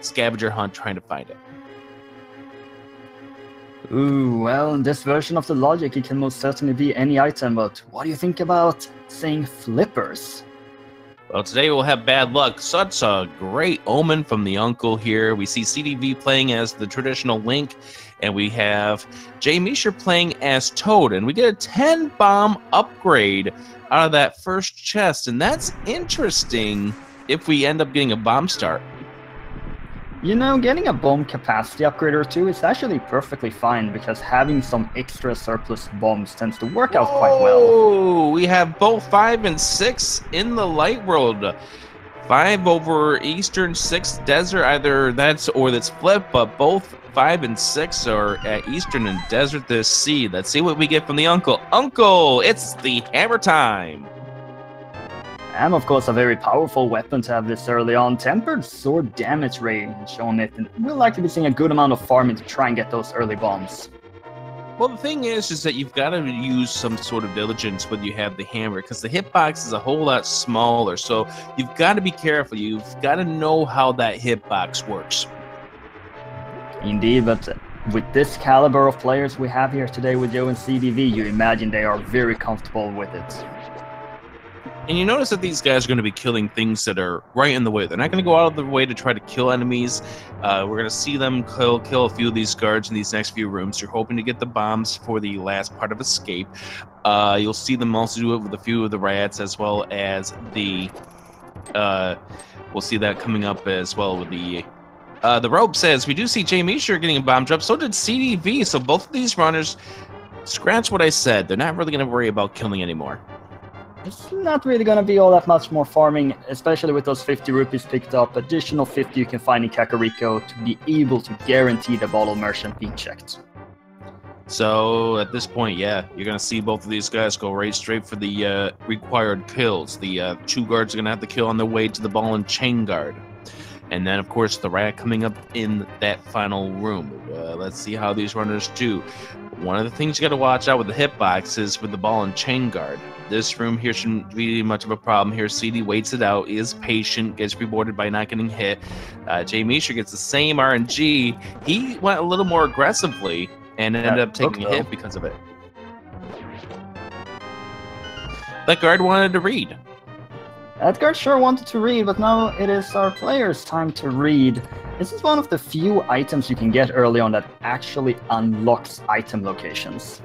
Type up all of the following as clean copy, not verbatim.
scavenger hunt trying to find it. Ooh, well, in this version of the logic, it can most certainly be any item, but what do you think about saying flippers? Well, today we'll have bad luck. Such a great omen from the uncle here. We see SeedyV playing as the traditional Link, and we have jmeasher playing as Toad, and we get a 10-bomb upgrade out of that first chest, and that's interesting if we end up getting a bomb start. You know, getting a bomb capacity upgrade or two is actually perfectly fine because having some extra surplus bombs tends to work out quite well. Oh, we have both 5 and 6 in the light world. 5 over Eastern, 6 desert, either that's or that's flipped, but both 5 and 6 are at Eastern and Desert this Sea. Let's see what we get from the uncle. Uncle, it's the hammer time. And of course a very powerful weapon to have this early on. Tempered sword damage range on it, and we'll likely be seeing a good amount of farming to try and get those early bombs. Well, the thing is that you've got to use some sort of diligence when you have the hammer, because the hitbox is a whole lot smaller, so you've got to be careful. You've got to know how that hitbox works. Indeed, but with this caliber of players we have here today with Joe and SeedyV, you imagine they are very comfortable with it. And you notice that these guys are going to be killing things that are right in the way. They're not going to go out of their way to try to kill enemies. We're going to see them kill a few of these guards in these next few rooms. You're hoping to get the bombs for the last part of escape. You'll see them also do it with a few of the rats, as well as the... we'll see that coming up as well with the rope says. We do see jmeasher getting a bomb drop. So did SeedyV. So both of these runners, scratch what I said. They're not really going to worry about killing anymore. It's not really going to be all that much more farming, especially with those 50 rupees picked up. Additional 50 you can find in Kakariko to be able to guarantee the bottle merchant being checked. So at this point, yeah, you're going to see both of these guys go right straight for the required kills. The 2 guards are going to have to kill on their way to the ball and chain guard. And then, of course, the rat coming up in that final room. Let's see how these runners do. One of the things you got to watch out with the hitbox is with the ball and chain guard. This room here shouldn't be much of a problem here. Seedy waits it out, is patient, gets rewarded by not getting hit. jmeasher gets the same RNG. He went a little more aggressively and ended up taking a hit because of it. That guard wanted to read. That guard sure wanted to read, but now it is our players' time to read. This is one of the few items you can get early on that actually unlocks item locations.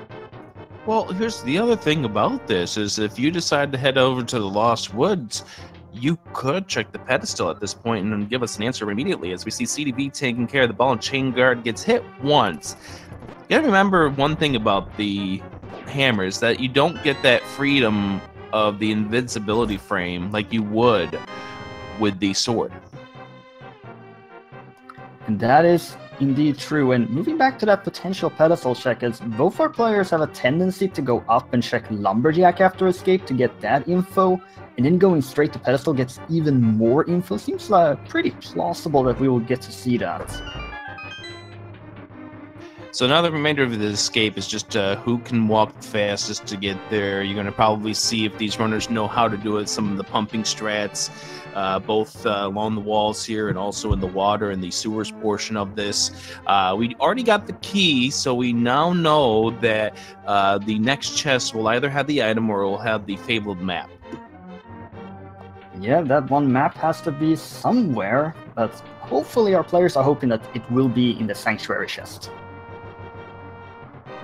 Well, here's the other thing about this, is if you decide to head over to the Lost Woods, you could check the pedestal at this point and then give us an answer immediately, as we see SeedyV taking care of the ball and chain guard, gets hit once. You gotta remember one thing about the hammers, that you don't get that freedom of the invincibility frame like you would with the sword. And that is indeed true. And moving back to that potential pedestal check, as both our players have a tendency to go up and check Lumberjack after escape to get that info, and then going straight to pedestal gets even more info. Seems like pretty plausible that we will get to see that. So now the remainder of the escape is just who can walk the fastest to get there. You're going to probably see if these runners know how to do it, some of the pumping strats, both along the walls here and also in the water and the sewers portion of this. We already got the key, so we now know that the next chest will either have the item or it will have the fabled map. Yeah, that one map has to be somewhere, but hopefully our players are hoping that it will be in the sanctuary chest.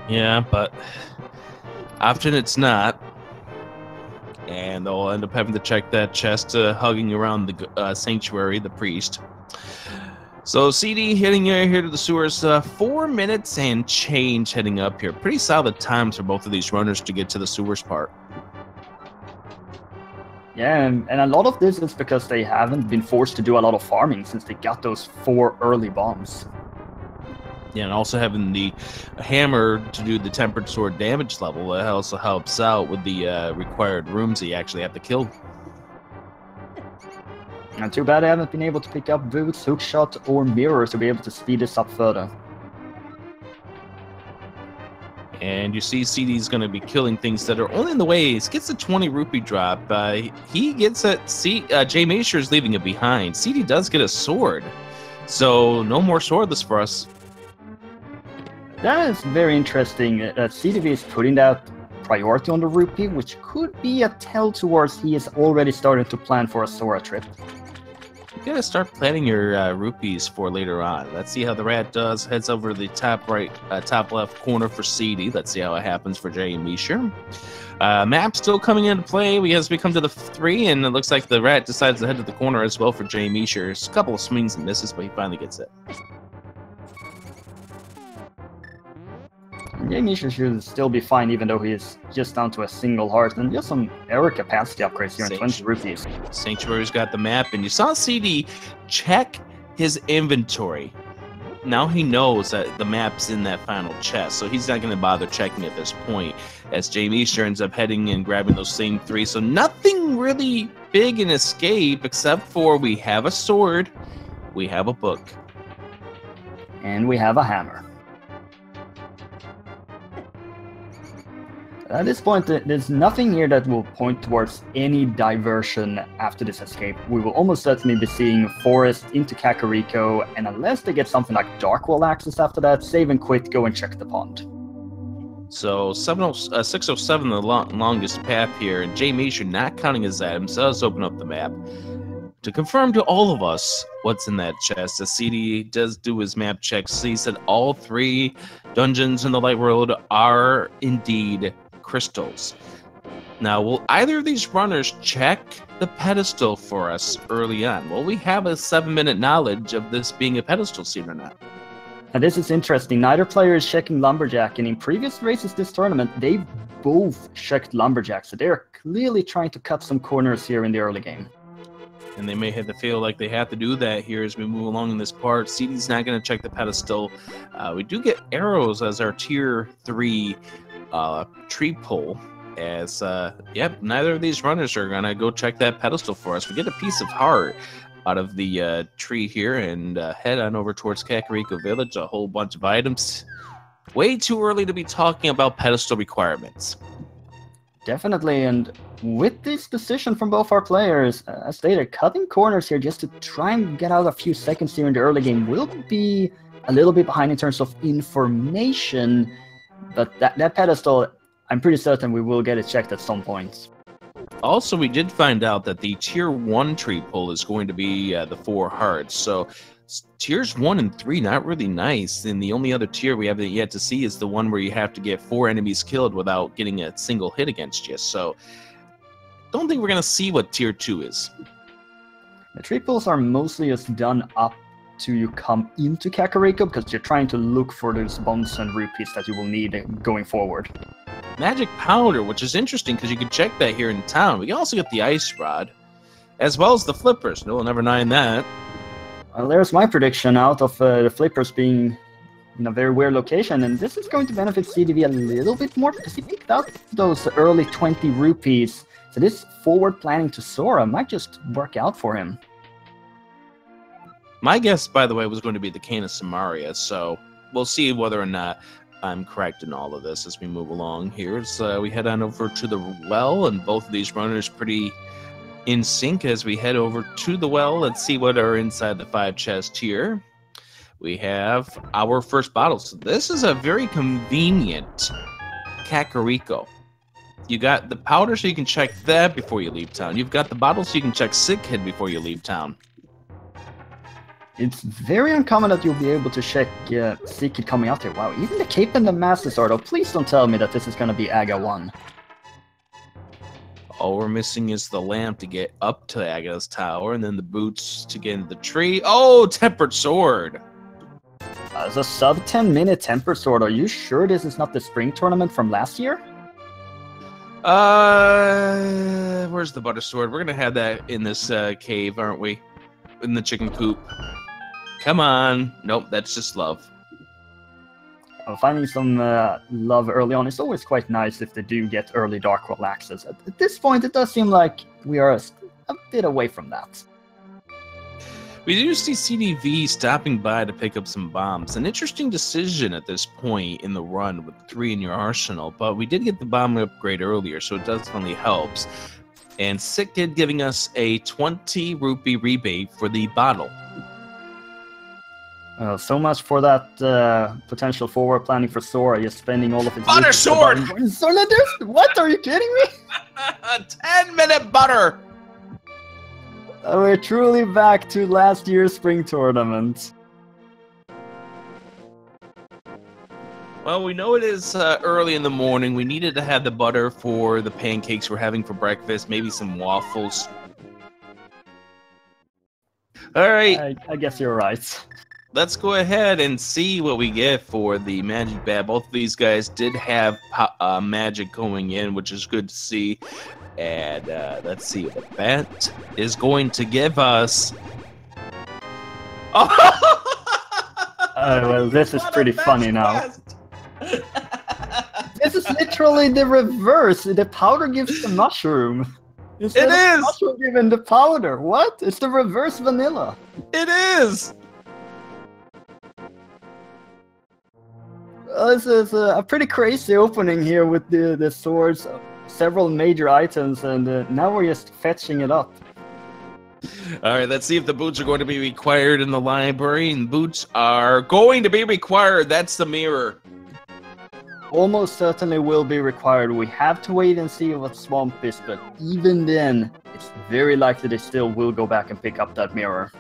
Yeah, but often it's not, and they'll end up having to check that chest hugging around the sanctuary, the priest. So CD heading here to the sewers, 4 minutes and change heading up here. Pretty solid times for both of these runners to get to the sewers part. Yeah, and a lot of this is because they haven't been forced to do a lot of farming since they got those 4 early bombs. Yeah, and also having the hammer to do the tempered sword damage level also helps out with the required rooms that you actually have to kill. And too bad I haven't been able to pick up boots, hookshot, or mirrors to be able to speed this up further. And you see CD's going to be killing things that are only in the way. He gets a 20 rupee drop. He gets a... jmeasher is leaving it behind. CD does get a sword. So no more swordless for us. That is very interesting. SeedyV is putting that priority on the rupee, which could be a tell towards he is already starting to plan for a Sora trip. You gotta start planning your rupees for later on. Let's see how the rat does. Heads over to the top right, top left corner for Seedy. Let's see how it happens for jmeasher. Map still coming into play. As we come to the 3, and it looks like the rat decides to head to the corner as well for jmeasher. It's a couple of swings and misses, but he finally gets it. jmeasher should still be fine, even though he is just down to a single heart, and just some error capacity upgrades here in 20 rupees. Sanctuary's got the map, and you saw Seedy check his inventory. Now he knows that the map's in that final chest, so he's not going to bother checking at this point, as jmeasher ends up heading and grabbing those same 3. So nothing really big in escape, except for we have a sword, we have a book, and we have a hammer. At this point, there's nothing here that will point towards any diversion after this escape. We will almost certainly be seeing Forest into Kakariko, and unless they get something like Darkwall access after that, save and quit, go and check the pond. So 607, the longest path here, and jmeasher, not counting his items, does open up the map to confirm to all of us what's in that chest. As Seedy does do his map check, sees that all 3 dungeons in the Light Road are indeed crystals. Now, will either of these runners check the pedestal for us early on? Will we have a 7-minute knowledge of this being a pedestal scene or not? And this is interesting. Neither player is checking Lumberjack, and in previous races this tournament, they both checked Lumberjack, so they're clearly trying to cut some corners here in the early game. And they may have to feel like they have to do that here as we move along in this part. Seedy's not going to check the pedestal. We do get arrows as our tier 3 tree pull, as yep, neither of these runners are gonna go check that pedestal for us. We get a piece of heart out of the tree here, and head on over towards Kakariko Village. A whole bunch of items. Way too early to be talking about pedestal requirements. Definitely, and with this decision from both our players, as stated, cutting corners here just to try and get out a few seconds here in the early game will be a little bit behind in terms of information. But that pedestal, I'm pretty certain we will get it checked at some point. Also, we did find out that the tier 1 tree pull is going to be the 4 hearts. So tiers 1 and 3, not really nice. And the only other tier we haven't yet to see is the one where you have to get 4 enemies killed without getting a single hit against you. So don't think we're going to see what tier 2 is. The tree pulls are mostly just done up to you come into Kakariko, because you're trying to look for those bombs and rupees that you will need going forward. Magic powder, which is interesting because you can check that here in town. We can also get the ice rod, as well as the flippers. No, we'll never mind that. Well, there's my prediction out of the flippers being in a very weird location, and this is going to benefit SeedyV a little bit more because he picked up those early 20 rupees. So this forward planning to Sora might just work out for him. My guess, by the way, was going to be the Cane of Samaria, so we'll see whether or not I'm correct in all of this as we move along here. So we head on over to the well, and both of these runners pretty in sync as we head over to the well. Let's see what are inside the 5 chests here. We have our first bottle. So this is a very convenient Kakariko. You got the powder so you can check that before you leave town. You've got the bottle so you can check Sick Kid before you leave town. It's very uncommon that you'll be able to check Sick Kid coming out here. Wow, even the cape and the master sword. Oh, please don't tell me that this is going to be Aga 1. All we're missing is the lamp to get up to Aga's tower, and then the boots to get into the tree. Oh, tempered sword! It's a sub 10-minute tempered sword. Are you sure this is not the spring tournament from last year? Where's the butter sword? We're gonna have that in this cave, aren't we? In the chicken coop. Come on. Nope, that's just love. Finding some love early on is always quite nice if they do get early Darkwall access. At this point, it does seem like we are a bit away from that. We do see SeedyV stopping by to pick up some bombs. An interesting decision at this point in the run with 3 in your arsenal, but we did get the bomb upgrade earlier, so it definitely helps. And Sick Kid giving us a 20 rupee rebate for the bottle. So much for that potential forward planning for Sora, just spending all of its... Butter sword! What? Are you kidding me? 10-minute butter! We're truly back to last year's spring tournament. Well, we know it is early in the morning. We needed to have the butter for the pancakes we're having for breakfast, maybe some waffles. All right. I guess you're right. Let's go ahead and see what we get for the magic bat. Both of these guys did have magic going in, which is good to see. And let's see what the bat is going to give us. Well, this is pretty funny now. This is literally the reverse. The powder gives the mushroom. Instead of mushroom giving the powder. What? It's the reverse vanilla. It is. This is a pretty crazy opening here with the swords, several major items, and now we're just fetching it up. All right, let's see if the boots are going to be required in the library, and boots are going to be required. That's the mirror. Almost certainly will be required. We have to wait and see what Swamp is, but even then, it's very likely they still will go back and pick up that mirror.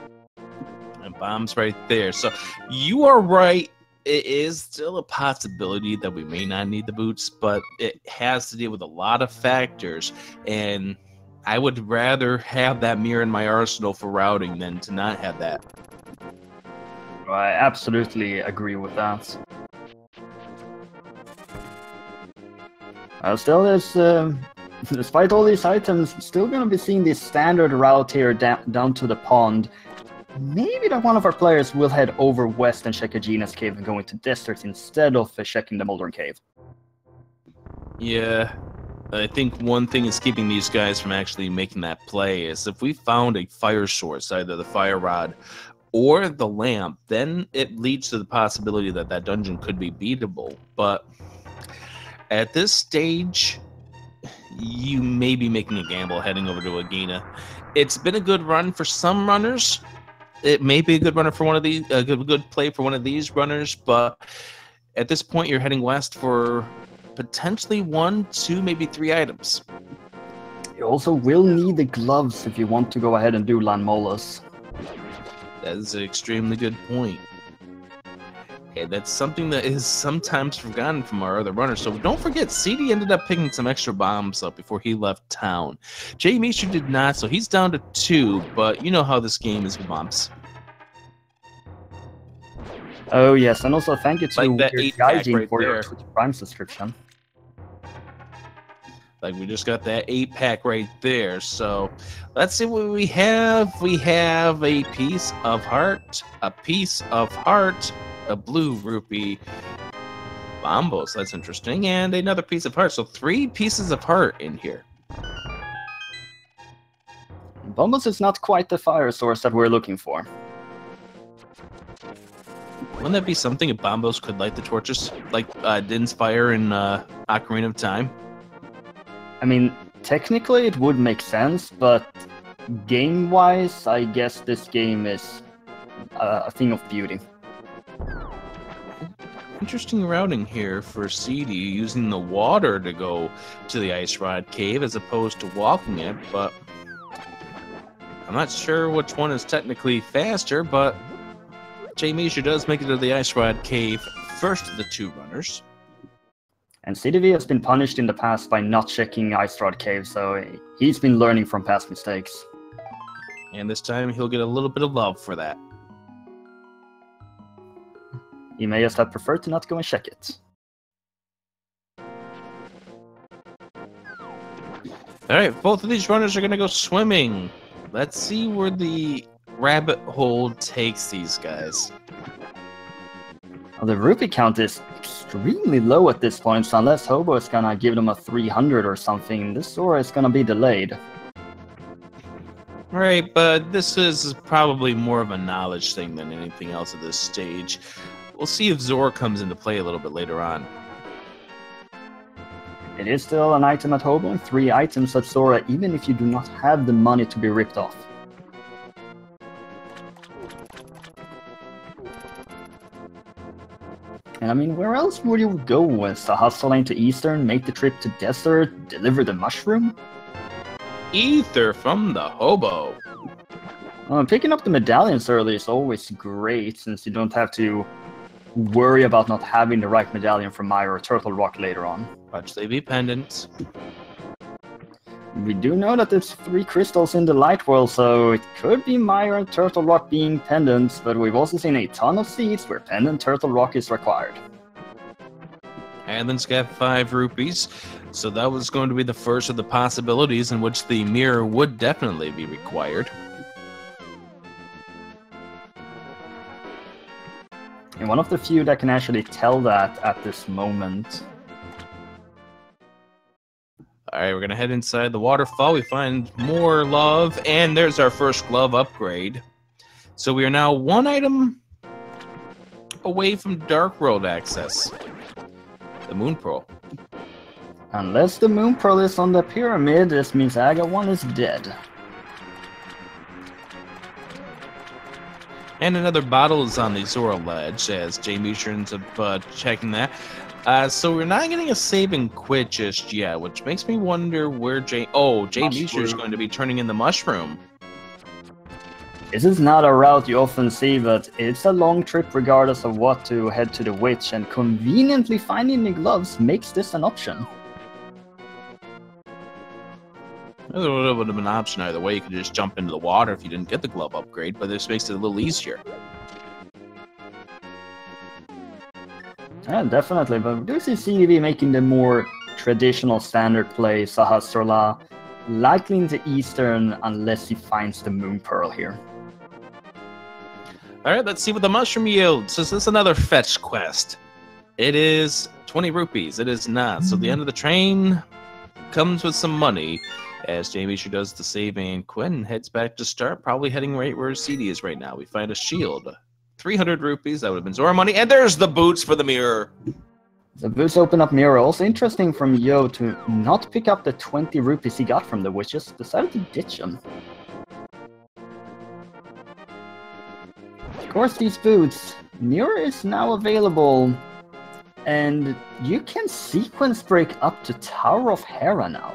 And bomb's right there. So you are right. It is still a possibility that we may not need the boots, but it has to deal with a lot of factors, and I would rather have that mirror in my arsenal for routing than to not have that. I absolutely agree with that. Still, there's, despite all these items, still going to be seeing this standard route here down to the pond. Maybe that one of our players will head over west and check Aegina's cave and go into desert instead of checking the Moldorn cave. Yeah, I think one thing is keeping these guys from actually making that play is if we found a fire source, either the fire rod or the lamp, then it leads to the possibility that that dungeon could be beatable. But at this stage, you may be making a gamble heading over to Aegina. It's been a good run for some runners. It may be a good runner for one of these, a good play for one of these runners, but at this point, you're heading west for potentially 1, 2, maybe 3 items. You also will need the gloves if you want to go ahead and do Lanmolas. That is an extremely good point. And that's something that is sometimes forgotten from our other runners. So don't forget, Seedy ended up picking some extra bombs up before he left town. jmeasher did not, so he's down to 2, but you know how this game is with bombs. Oh yes, and also thank you to Like Gaijin for there. your Twitch Prime subscription. Like we just got that 8-pack right there. So let's see what we have. We have a piece of heart, a piece of heart, a blue rupee, bombos, that's interesting, and another piece of heart. So 3 pieces of heart in here. Bombos is not quite the fire source that we're looking for. Wouldn't that be something if bombos could light the torches like Din's fire in Ocarina of Time? I mean, technically it would make sense, but game-wise, I guess this game is a thing of beauty. Interesting routing here for Seedy, using the water to go to the Ice Rod Cave as opposed to walking it, but I'm not sure which one is technically faster, but jmeasher does make it to the Ice Rod Cave first of the 2 runners. And SeedyV has been punished in the past by not checking Ice Rod Cave, so he's been learning from past mistakes. And this time he'll get a little bit of love for that. He may just have preferred to not go and check it. Alright, both of these runners are going to go swimming. Let's see where the rabbit hole takes these guys. Well, the rupee count is extremely low at this point, so unless Hobo is gonna give them a 300 or something, this Sora is gonna be delayed. Right, but this is probably more of a knowledge thing than anything else at this stage. We'll see if Zora comes into play a little bit later on. It is still an item at Hobo and 3 items at Zora, even if you do not have the money to be ripped off. And I mean, where else would you go with Sahasra Lane to Eastern, make the trip to Desert, deliver the mushroom? Ether from the hobo. Picking up the medallions early is always great, since you don't have to worry about not having the right medallion for Mire or Turtle Rock later on. Watch they be pendants. We do know that there's 3 crystals in the Light World, so it could be Mire and Turtle Rock being pendants, but we've also seen a ton of seeds where pendant Turtle Rock is required. And then got 5 rupees, so that was going to be the first of the possibilities in which the mirror would definitely be required. And one of the few that can actually tell that at this moment. Alright, we're going to head inside the waterfall. We find more love, and there's our first glove upgrade. So we are now 1 item away from Dark World access. The Moon Pearl. Unless the Moon Pearl is on the pyramid, this means Aga 1 is dead. And another bottle is on the Zora ledge, as jmeasher ends up checking that. So we're not getting a save and quit just yet, which makes me wonder where jmeasher is going to be turning in the mushroom. This is not a route you often see, but it's a long trip regardless of what to head to the witch, and conveniently finding the gloves makes this an option. It would have been an option either way. You could just jump into the water if you didn't get the glove upgrade, but this makes it a little easier. Yeah, definitely, but we do see SeedyV making the more traditional standard play, Sahasrala, likely into Eastern unless he finds the Moon Pearl here. Alright, let's see what the mushroom yields. Is this another fetch quest? It is 20 rupees. It is not. So the end of the train comes with some money, as jmeasher does the save and quit and heads back to start, probably heading right where Seedy is right now. We find a shield. 300 rupees, that would have been Zora money, and there's the boots for the mirror. The boots open up mirror. Also interesting from Yo to not pick up the 20 rupees he got from the witches, decided to ditch them. Of course, these boots, mirror is now available, and you can sequence break up to Tower of Hera now.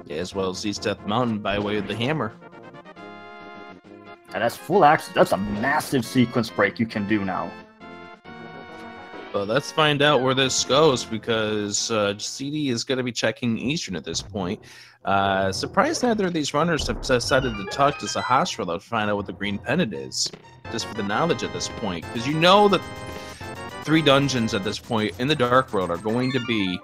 Yeah, as well as East Death Mountain by way of the hammer. And that's full access. That's a massive sequence break you can do now. Well, let's find out where this goes, because Seedy is going to be checking Eastern at this point. Surprised neither of these runners have decided to talk to Sahasrala to find out what the green pendant is, just for the knowledge at this point. Because you know that 3 dungeons at this point in the Dark World are going to be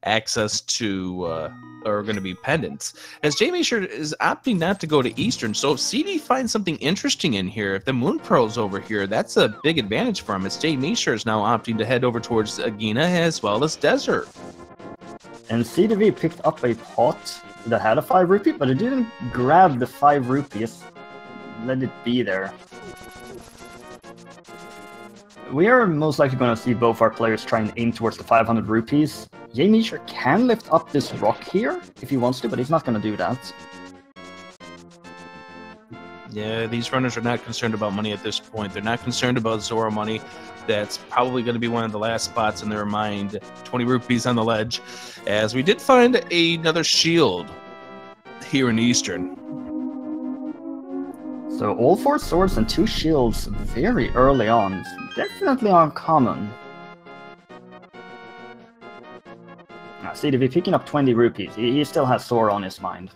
access to, are going to be pendants. As jmeasher is opting not to go to Eastern, so if Seedy finds something interesting in here, if the Moon Pearl's over here, that's a big advantage for him, as jmeasher is now opting to head over towards Agina as well as Desert. And SeedyV picked up a pot that had a 5 rupee, but it didn't grab the 5 rupees. Let it be there. We are most likely going to see both our players try and aim towards the 500 rupees. jmeasher can lift up this rock here if he wants to, but he's not going to do that. Yeah, these runners are not concerned about money at this point. They're not concerned about Zora money. That's probably going to be one of the last spots in their mind. 20 rupees on the ledge. As we did find another shield here in Eastern. So all 4 swords and 2 shields very early on. Definitely uncommon. Now, SeedyV picking up 20 rupees. He still has Zora on his mind.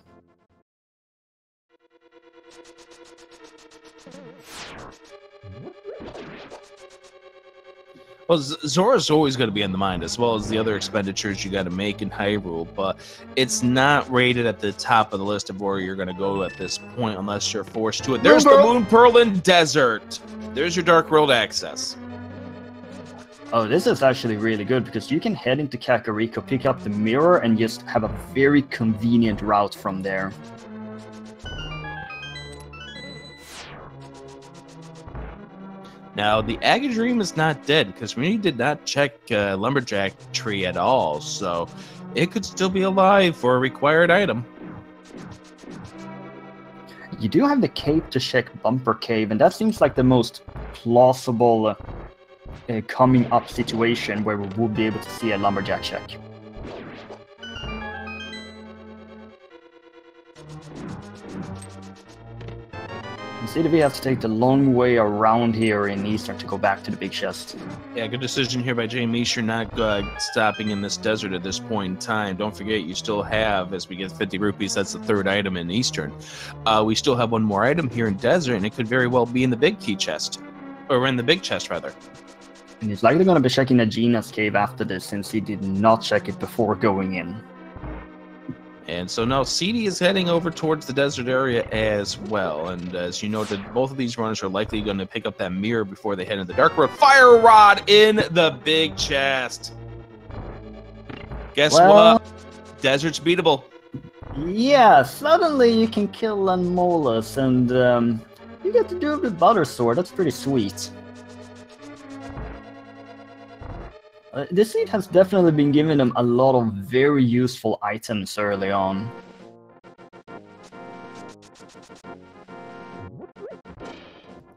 Well, Zora's always going to be in the mind, as well as the other expenditures you got to make in Hyrule, but it's not rated at the top of the list of where you're going to go at this point unless you're forced to it. There's the Moon Pearl in Desert. There's your Dark World access. Oh, this is actually really good, because you can head into Kakariko, pick up the mirror, and just have a very convenient route from there. Now, the Aga Dream is not dead, because we did not check Lumberjack Tree at all, so it could still be alive for a required item. You do have the cape to check Bumper Cave, and that seems like the most plausible coming up situation where we would be able to see a lumberjack check. SeedyV has to take the long way around here in Eastern to go back to the big chest. Yeah, good decision here by jmeasher not stopping in this desert at this point in time. Don't forget, you still have, as we get 50 rupees, that's the third item in Eastern. We still have one more item here in Desert, and it could very well be in the big key chest. Or in the big chest, rather. And he's likely going to be checking the Gina's cave after this, since he did not check it before going in. And so now Seedy is heading over towards the desert area as well. And as you noted, both of these runners are likely going to pick up that mirror before they head into the dark world. Fire rod in the big chest. Guess what? Desert's beatable. Yeah, suddenly you can kill Lanmolas, and you get to do it with Butter Sword. That's pretty sweet. This seed has definitely been giving them a lot of very useful items early on.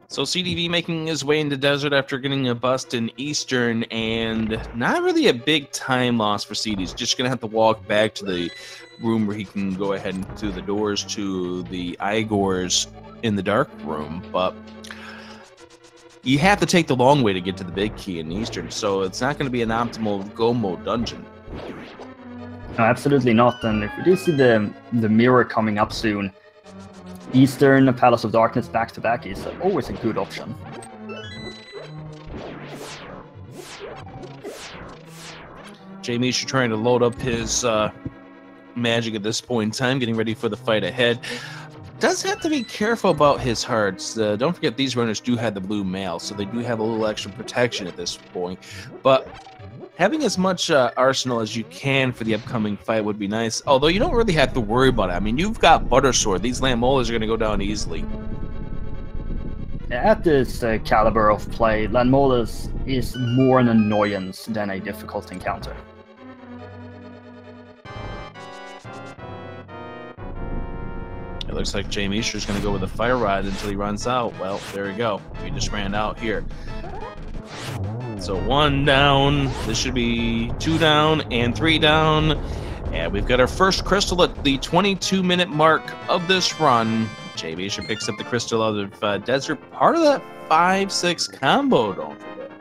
So SeedyV making his way into desert after getting a bust in Eastern, and not really a big time loss for Seedy. He's just going to have to walk back to the room where he can go ahead and through the doors to the Igors in the dark room, but you have to take the long way to get to the big key in Eastern, so it's not going to be an optimal go mode dungeon. No, absolutely not. And if we do see the mirror coming up soon, Eastern Palace of Darkness back to back is always a good option. jmeasher trying to load up his magic at this point in time, getting ready for the fight ahead. Does have to be careful about his hearts. Don't forget, these runners do have the blue mail, so they do have a little extra protection at this point. But having as much arsenal as you can for the upcoming fight would be nice. Although you don't really have to worry about it. I mean, you've got Butter Sword. These Lanmolas are going to go down easily. At this caliber of play, Lanmolas is more an annoyance than a difficult encounter. It looks like jmeasher is going to go with a fire rod until he runs out. Well, there we go. We just ran out here. So 1 down. This should be 2 down and 3 down. And we've got our first crystal at the 22-minute mark of this run. jmeasher picks up the crystal out of Desert. Part of that 5-6 combo, don't forget.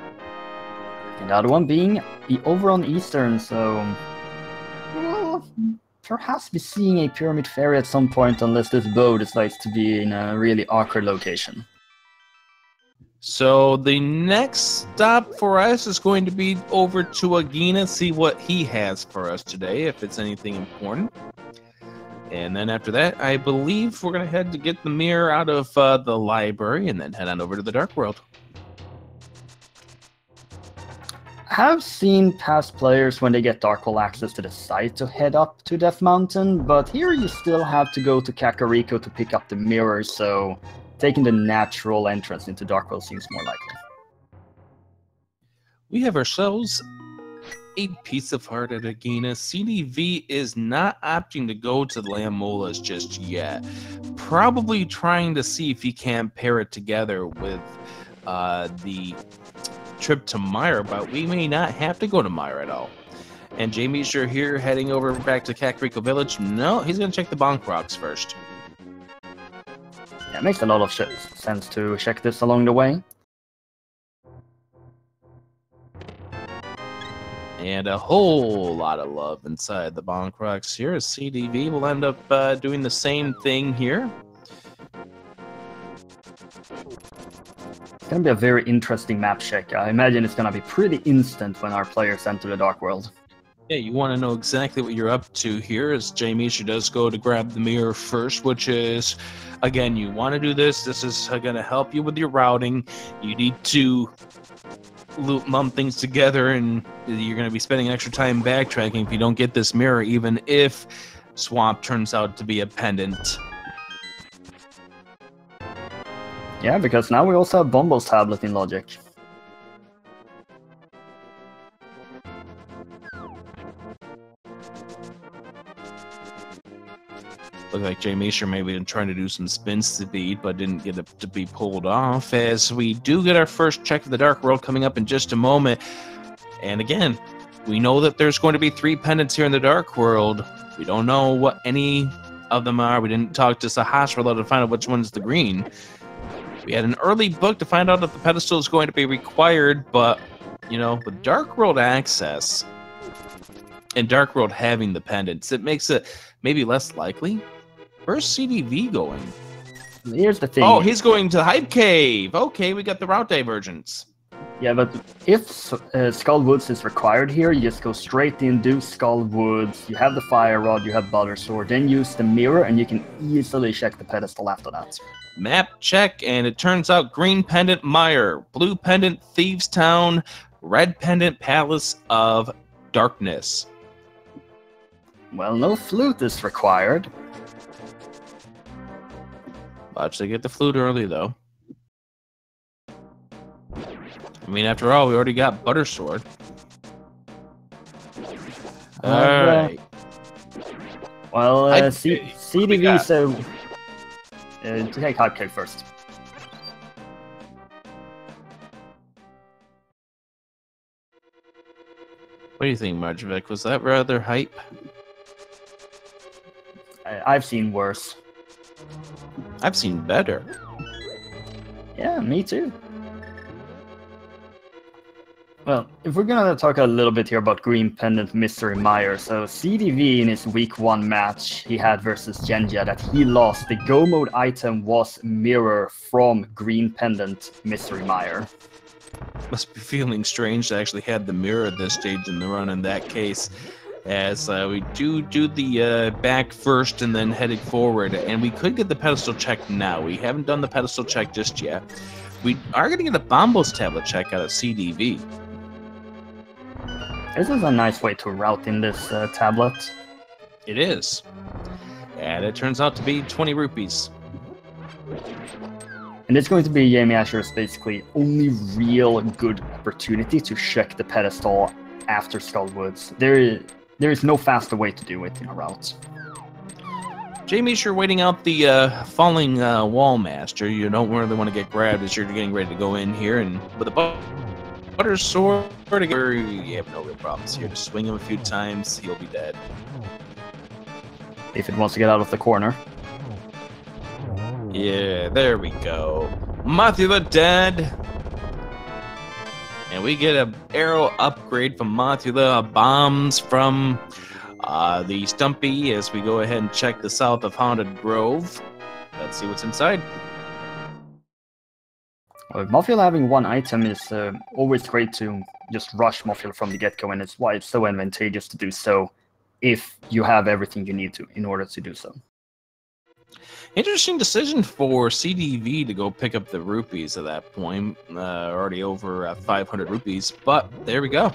And the other one being the over on Eastern, so perhaps be seeing a Pyramid Fairy at some point, unless this bow decides to be in a really awkward location. So the next stop for us is going to be over to Agina, see what he has for us today, if it's anything important. And then after that, I believe we're going to head to get the mirror out of the library and then head on over to the Dark World. I have seen past players, when they get Dark World access to the site, to head up to Death Mountain, but here you still have to go to Kakariko to pick up the mirror, so taking the natural entrance into Dark World seems more likely. We have ourselves a piece of heart at Agina. SeedyV is not opting to go to the Lanmolas just yet. Probably trying to see if he can pair it together with the trip to Myra, but we may not have to go to Myra at all. And jmeasher here heading over back to Kakariko Village. No, he's going to check the bonk rocks first. Yeah, it makes a lot of sense to check this along the way. And a whole lot of love inside the bonk rocks here. As SeedyV will end up doing the same thing here. It's going to be a very interesting map check. I imagine it's going to be pretty instant when our players enter the Dark World. Yeah, you want to know exactly what you're up to here, as jmeasher does go to grab the mirror first, which is, again, you want to do this. This is going to help you with your routing. You need to lump things together, and you're going to be spending extra time backtracking if you don't get this mirror, even if Swamp turns out to be a pendant. Yeah, because now we also have Bomble's tablet in Logic. Looked like jmeasher maybe been trying to do some spin speed, but didn't get it to be pulled off, as we do get our first check of the Dark World coming up in just a moment. And again, we know that there's going to be 3 pendants here in the Dark World. We don't know what any of them are. We didn't talk to Sahasrahla to find out which one's the green. We had an early book to find out that the pedestal is going to be required, but, you know, with Dark World access and Dark World having the pendants, it makes it maybe less likely. Where's SeedyV going? Here's the thing. Oh, he's going to the Hype Cave. Okay, we got the route divergence. Yeah, but if Skull Woods is required here, you just go straight in, do Skull Woods, you have the Fire Rod, you have Butter Sword, then use the mirror, and you can easily check the pedestal after that. Map check, and it turns out green pendant Mire, blue pendant Thieves Town, red pendant Palace of Darkness. Well, no flute is required. Watch they get the flute early, though. I mean, after all, we already got Butter Sword. Alright. Well, SeedyV, so... take Hype Cave first. What do you think, Marjovic? Was that rather hype? I've seen worse. I've seen better. Yeah, me too. Well, if we're gonna talk a little bit here about Green Pendant Mystery Mire, so SeedyV in his week 1 match he had versus Genja that he lost, the Go Mode item was Mirror from Green Pendant Mystery Mire. Must be feeling strange to actually have the mirror at this stage in the run in that case, as we do the back first and then heading forward, and we could get the pedestal check now. We haven't done the pedestal check just yet. We are going to get a Bombos tablet check out of SeedyV. This is a nice way to route in this tablet. It is. And it turns out to be 20 rupees. And it's going to be jmeasher's basically only real good opportunity to check the pedestal after Skull Woods. There is no faster way to do it in a route. jmeasher waiting out the falling wall master. You don't really want to get grabbed as you're getting ready to go in here, and with a Butter Sword, you have no real problems here. Just swing him a few times, he'll be dead. If it wants to get out of the corner. Yeah, there we go. Mothula dead. And we get an arrow upgrade from Mothula, bombs from the Stumpy as we go ahead and check the south of Haunted Grove. Let's see what's inside. Well, Mothula having 1 item is always great to just rush Mothula from the get-go, and it's why it's so advantageous to do so if you have everything you need to in order to do so. Interesting decision for SeedyV to go pick up the rupees at that point. Already over 500 rupees, but there we go.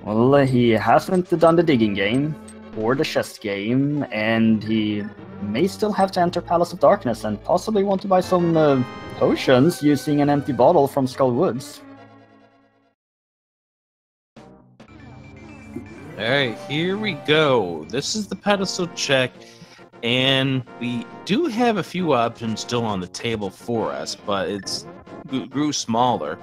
Well, he hasn't done the digging game or the chest game, and he may still have to enter Palace of Darkness and possibly want to buy some potions using an empty bottle from Skull Woods. Alright, here we go. This is the pedestal check, and we do have a few options still on the table for us, but it's grew smaller.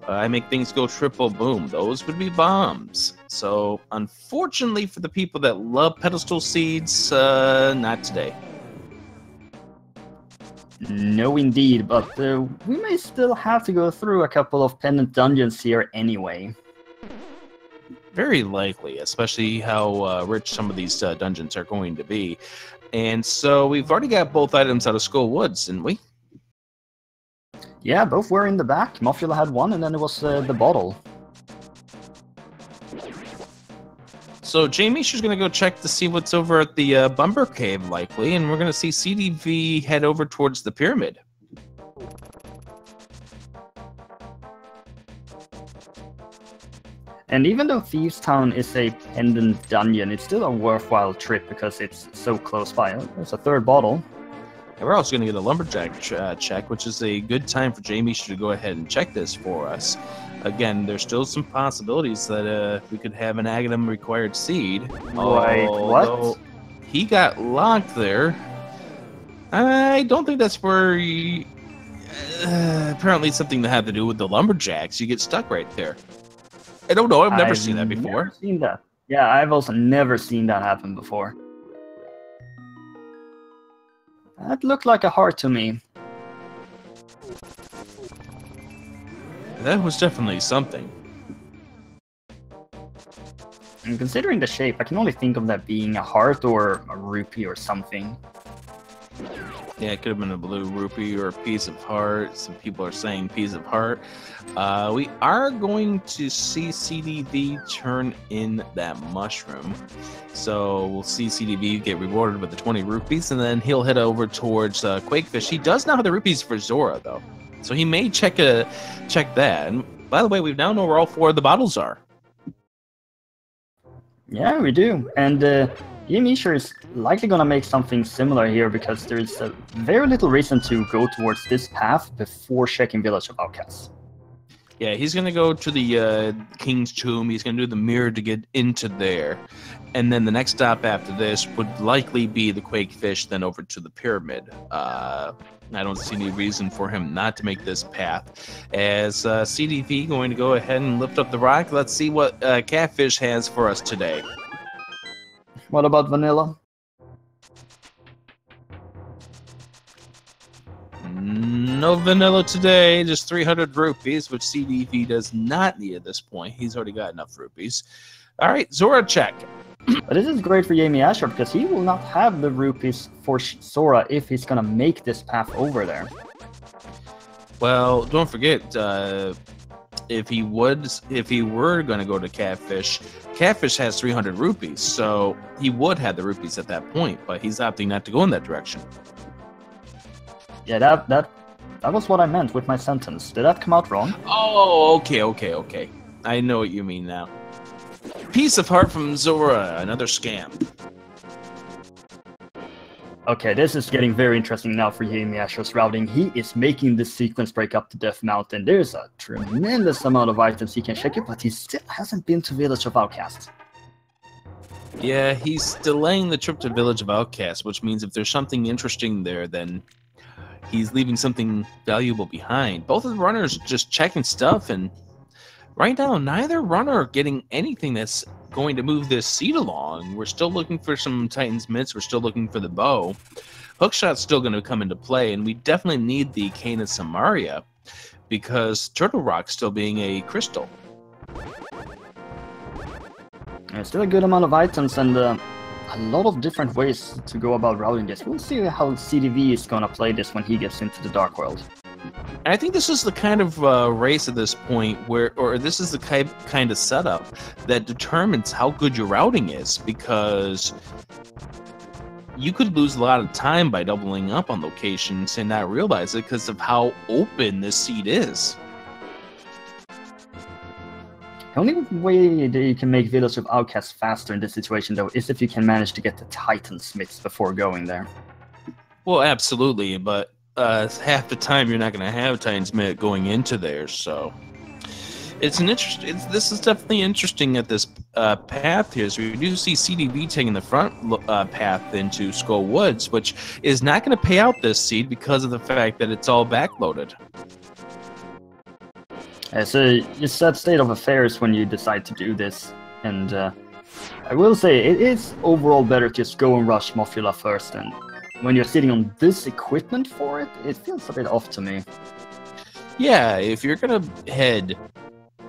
I make things go triple boom. Those would be bombs. So, unfortunately for the people that love pedestal seeds, not today. No, indeed, but we may still have to go through a couple of pendant dungeons here anyway. Very likely, especially how rich some of these dungeons are going to be. And so we've already got both items out of Skull Woods, didn't we? Yeah, both were in the back. Mothula had 1, and then it was the bottle. So jmeasher's going to go check to see what's over at the Bumper Cave, likely, and we're going to see SeedyV head over towards the pyramid. And even though Thieves Town is a pendant dungeon, it's still a worthwhile trip because it's so close by. There's a 3rd bottle. And we're also going to get a lumberjack check, which is a good time for jmeasher to go ahead and check this for us. Again, there's still some possibilities that we could have an Agatum required seed. Right, what? he got locked there. I don't think that's where he... apparently something that had to do with the lumberjacks. You get stuck right there. I don't know. I've never seen that before. Never seen that. Yeah, I've also never seen that happen before. That looked like a heart to me. That was definitely something. And considering the shape, I can only think of that being a heart or a rupee or something. Yeah, it could have been a blue rupee or a piece of heart. Some people are saying piece of heart. We are going to see SeedyV turn in that mushroom. So we'll see SeedyV get rewarded with the 20 rupees, and then he'll head over towards Quakefish. He does now have the rupees for Zora, though. So he may check that. And by the way, we now know where all 4 of the bottles are. Yeah, we do. And jmeasher is likely going to make something similar here because there's very little reason to go towards this path before checking Village of Outcasts. Yeah, he's going to go to the King's Tomb. He's going to do the mirror to get into there. And then the next stop after this would likely be the Quakefish, then over to the Pyramid. I don't see any reason for him not to make this path. As SeedyV going to go ahead and lift up the rock. Let's see what Catfish has for us today. What about Vanilla? No vanilla today, just 300 rupees, which SeedyV does not need at this point. He's already got enough rupees. All right, Zora check. But this is great for jmeasher because he will not have the rupees for Zora if he's going to make this path over there. Well, don't forget, if he were going to go to Catfish, Catfish has 300 rupees, so he would have the rupees at that point, but he's opting not to go in that direction. Yeah, that was what I meant with my sentence. Did that come out wrong? Oh, okay. I know what you mean now. Piece of heart from Zora, another scam. Okay, this is getting very interesting now for jmeasher's routing. He is making this sequence break up to Death Mountain. There's a tremendous amount of items he can check it, but he still hasn't been to Village of Outcasts. Yeah, he's delaying the trip to Village of Outcasts, which means if there's something interesting there, then he's leaving something valuable behind. Both of the runners just checking stuff, and right now, neither runner are getting anything that's going to move this seed along. We're still looking for some Titan's Mitts. We're still looking for the bow. Hookshot's still going to come into play, and we definitely need the Cane of Samaria because Turtle Rock's still being a crystal. There's still a good amount of items and a lot of different ways to go about routing this. We'll see how SeedyV is going to play this when he gets into the Dark World. And I think this is the kind of race at this point or this is the kind of setup that determines how good your routing is, because you could lose a lot of time by doubling up on locations and not realize it because of how open this seed is. The only way that you can make Village of Outcasts faster in this situation, though, is if you can manage to get the Titan's Mitts before going there. Well, absolutely, but half the time you're not going to have Titan's Mitt going into there, so it's an this is definitely interesting at this path here. So we do see SeedyV taking the front path into Skull Woods, which is not going to pay out this seed because of the fact that it's all backloaded. So it's that state of affairs when you decide to do this, and I will say it is overall better to just go and rush Mothula first, and when you're sitting on this equipment for it, it feels a bit off to me. Yeah, if you're gonna head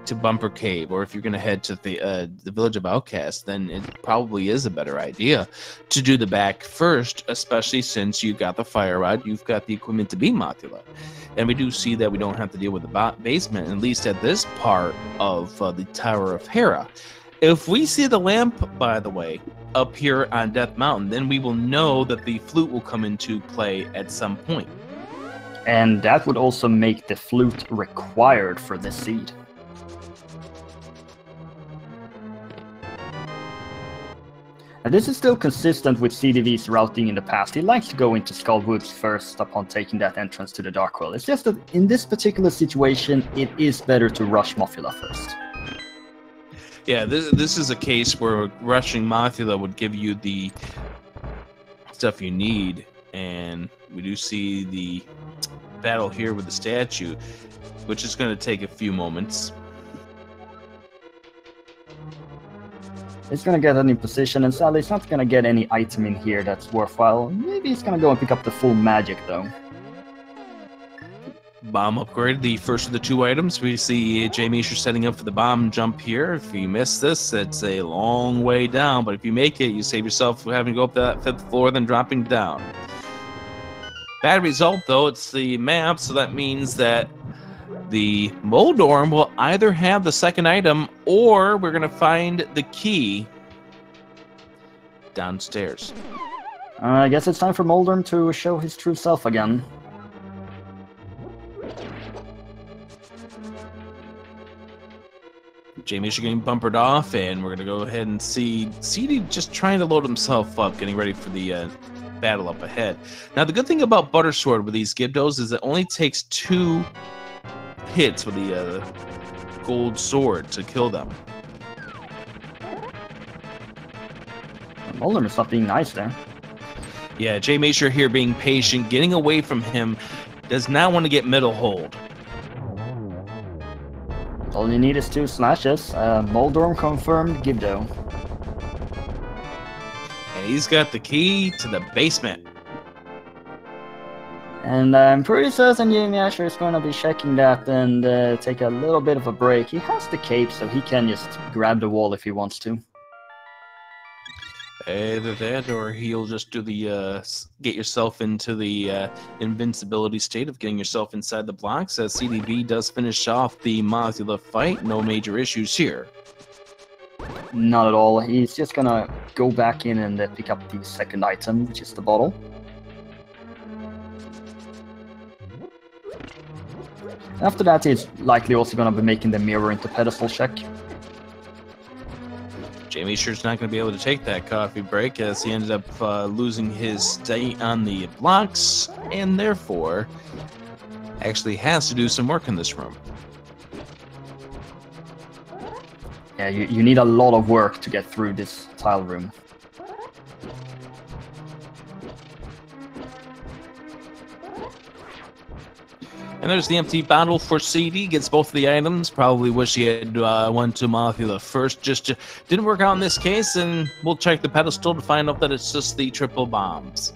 to Bumper Cave, or if you're gonna head to the Village of Outcasts, then it probably is a better idea to do the back first, especially since you've got the fire rod, you've got the equipment to beat Mothula. And we do see that we don't have to deal with the basement, at least at this part of the Tower of Hera. If we see the lamp, by the way, up here on Death Mountain, then we will know that the flute will come into play at some point. And that would also make the flute required for this seed. And this is still consistent with SeedyV's routing in the past. He likes to go into Skull Woods first upon taking that entrance to the Dark World. It's just that in this particular situation, it is better to rush Mothula first. Yeah, this is a case where rushing Mothula would give you the stuff you need. And we do see the battle here with the statue, which is going to take a few moments. He's gonna get any position, and sadly he's not gonna get any item in here that's worthwhile. Maybe he's gonna go and pick up the full magic though. Bomb upgrade, the first of the 2 items. We see jmeasher setting up for the bomb jump here. If you miss this, it's a long way down, but if you make it, you save yourself having to go up to that 5th floor, then dropping down. Bad result though, it's the map, so that means that the Moldorm will either have the 2nd item, or we're going to find the key downstairs. I guess it's time for Moldorm to show his true self again. jmeasher getting bumpered off, and we're going to go ahead and see Seedy just trying to load himself up, getting ready for the battle up ahead. Now, the good thing about Buttersword with these Gibdos is it only takes 2 hits with the gold sword to kill them. Moldorm is not being nice there. Yeah, jmeasher here being patient, getting away from him, does not want to get middle hold. All you need is 2 slashes. Moldorm confirmed Gibdo. And he's got the key to the basement. And I'm pretty certain jmeasher is going to be checking that and take a little bit of a break. He has the cape, so he can just grab the wall if he wants to. Either that, or he'll just do the get yourself into the invincibility state of getting yourself inside the blocks. As SeedyV does finish off the Mothula fight, no major issues here. Not at all. He's just gonna go back in and pick up the 2nd item, which is the bottle. After that, he's likely also going to be making the mirror into pedestal check. jmeasher's not going to be able to take that coffee break, as he ended up losing his stay on the blocks, and therefore actually has to do some work in this room. Yeah, you need a lot of work to get through this tile room. And there's the empty bottle for Seedy. Gets both of the items. Probably wish he had went to Mothula first. Just didn't work out in this case, and we'll check the pedestal to find out that it's just the triple bombs.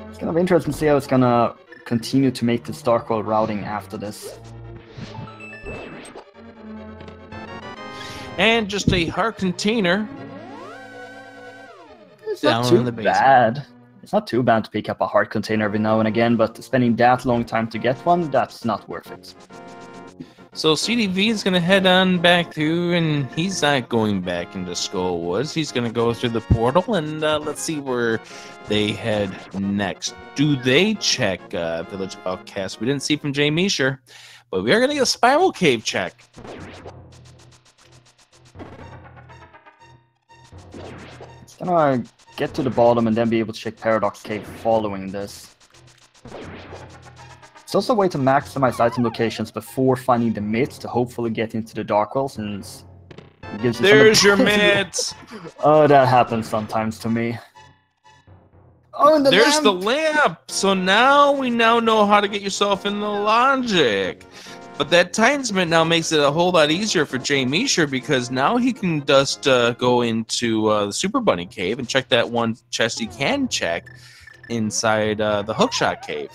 It's kind of interesting to see how it's gonna continue to make this Darkworld routing after this. And just a heart container. It's not too bad. It's not too bad to pick up a heart container every now and again, but spending that long time to get one, that's not worth it. So SeedyV is going to head on back through, and he's not going back into Skull Woods. He's going to go through the portal, and let's see where they head next. Do they check Village of Outcast? We didn't see from jmeasher, but we are going to get a Spiral Cave check. It's gonna get to the bottom and then be able to check Paradox Cave following this. It's also a way to maximize item locations before finding the myths to hopefully get into the Darkworld, since it gives you There's your myths! Oh, that happens sometimes to me. Oh, and there's lamp! the lamp! So now we know how to get yourself in the logic. But that timesmith now makes it a whole lot easier for jmeasher, because now he can just go into the Super Bunny Cave and check that one chest he can check inside the Hookshot Cave.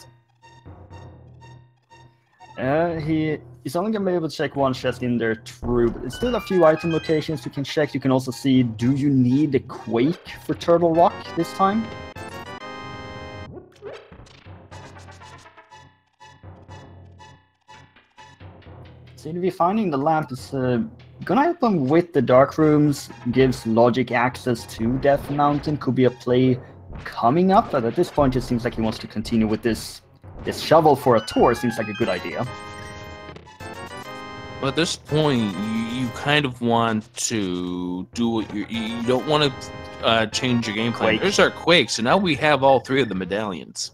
He's only going to be able to check one chest in there, true, but there's still a few item locations you can check. You can also see, do you need a Quake for Turtle Rock this time? SeedyV finding the lamp is gonna help him with the dark rooms, gives logic access to Death Mountain, could be a play coming up, but at this point it seems like he wants to continue with this shovel for a tour. Seems like a good idea. Well, at this point, you kind of want to do what you don't want to change your game plan. Quake. There's our Quake, so now we have all 3 of the medallions.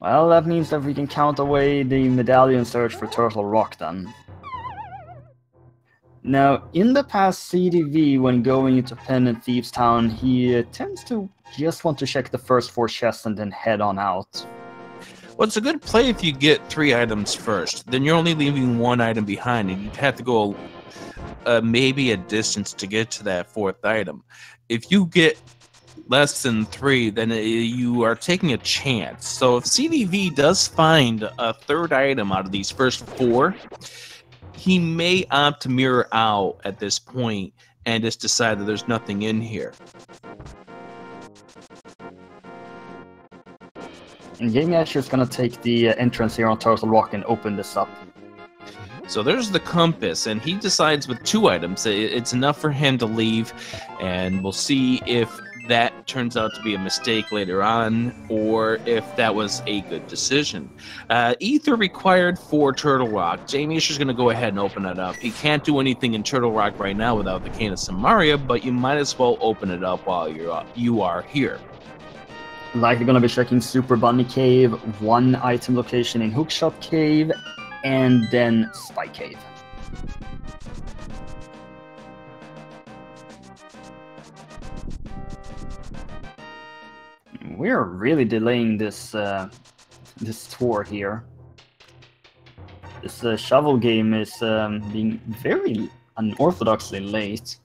Well, that means that we can count away the medallion search for Turtle Rock then. Now, in the past, SeedyV, when going into Pen & Thieves Town, he tends to just want to check the first 4 chests and then head on out. Well, it's a good play if you get 3 items first. Then you're only leaving 1 item behind, and you'd have to go maybe a distance to get to that 4th item. If you get less than 3, then you are taking a chance. So if SeedyV does find a 3rd item out of these first 4, he may opt to mirror out at this point and just decide that there's nothing in here. And jmeasher is going to take the entrance here on Turtle Rock and open this up. So there's the compass, and he decides with 2 items it's enough for him to leave, and we'll see if that turns out to be a mistake later on, or if that was a good decision. Ether required for Turtle Rock. jmeasher's going to go ahead and open it up. He can't do anything in Turtle Rock right now without the Cane of Samaria, but you might as well open it up while you are here. Likely going to be checking Super Bunny Cave, 1 item location in Hookshot Cave, and then Spy Cave. We're really delaying this this tour here. This shovel game is being very unorthodoxly late.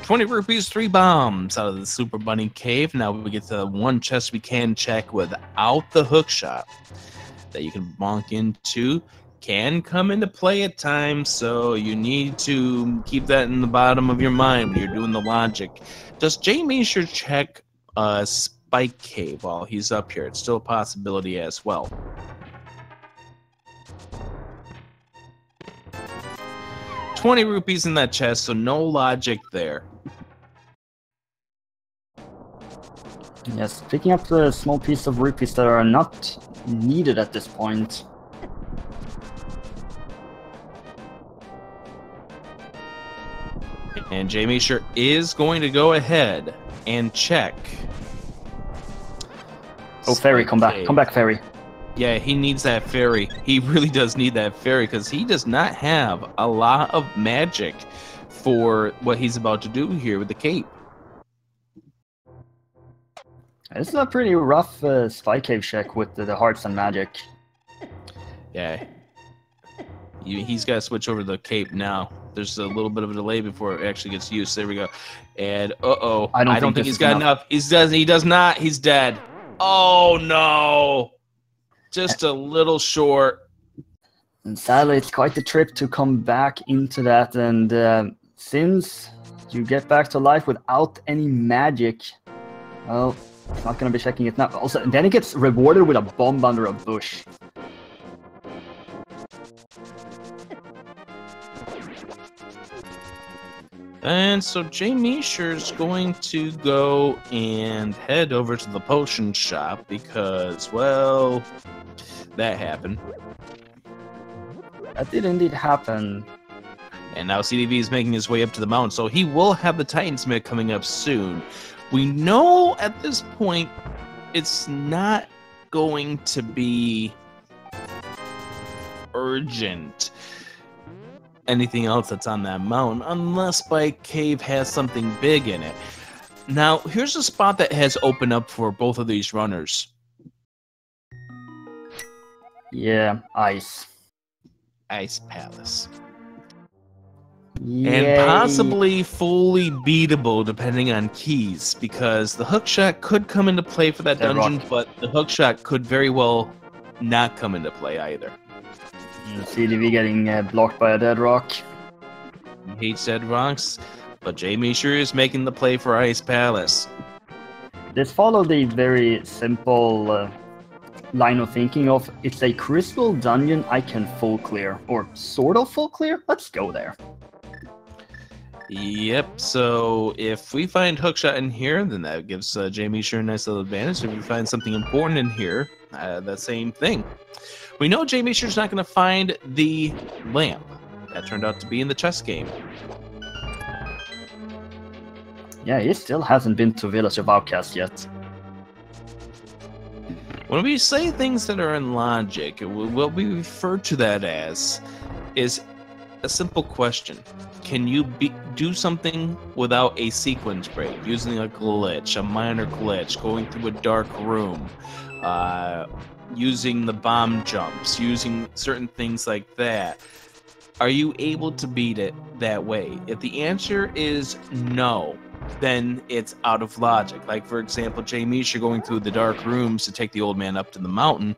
₹20, 3 bombs out of the Super Bunny Cave. Now we get to 1 chest we can check without the hook shot that you can bonk into. Can come into play at times, so you need to keep that in the bottom of your mind when you're doing the logic. Does jmeasher check Spike Cave while he's up here? It's still a possibility as well. ₹20 in that chest, so no logic there. Yes, picking up the small piece of rupees that are not needed at this point. And jmeasher is going to go ahead and check. Oh, Fairy, come back. Come back, Fairy. Yeah, he needs that fairy. He really does need that fairy because he does not have a lot of magic for what he's about to do here with the cape. This is a pretty rough Spy Cave check with the hearts and magic. Yeah. He's got to switch over to the cape now. There's a little bit of a delay before it actually gets used. There we go. And uh-oh. I don't think he's got enough. He does not. He's dead. Oh, no. Just a little short. And sadly, it's quite the trip to come back into that. And since you get back to life without any magic, well, it's not going to be checking it now. Also, then it gets rewarded with a bomb under a bush. And so jmeasher's going to go and head over to the potion shop because, well, that happened. That did indeed happen. And now SeedyV is making his way up to the mountain, so he will have the Titansmith coming up soon. We know at this point it's not going to be urgent. Anything else that's on that mountain, unless Spike Cave has something big in it. Now, here's a spot that has opened up for both of these runners. Yeah, Ice Palace. Yay. And possibly fully beatable depending on keys, because the hookshot could come into play for that dungeon, but the hookshot could very well not come into play either. SeedyV getting blocked by a dead rock. He hates dead rocks, but jmeasher is making the play for Ice Palace. This followed a very simple line of thinking of, it's a crystal dungeon I can full clear, or sort of full clear. Let's go there. Yep, so if we find hookshot in here, then that gives jmeasher a nice little advantage. If we find something important in here, the same thing. We know jmeasher's not going to find the lamp. That turned out to be in the chess game. Yeah, he still hasn't been to Village of Outcast yet. When we say things that are in logic, what we refer to that as is a simple question. Can you do something without a sequence break, using a glitch, a minor glitch, going through a dark room, using the bomb jumps, using certain things like that? Are you able to beat it that way? If the answer is no, then it's out of logic. Like, for example, jmeasher going through the dark rooms to take the old man up to the mountain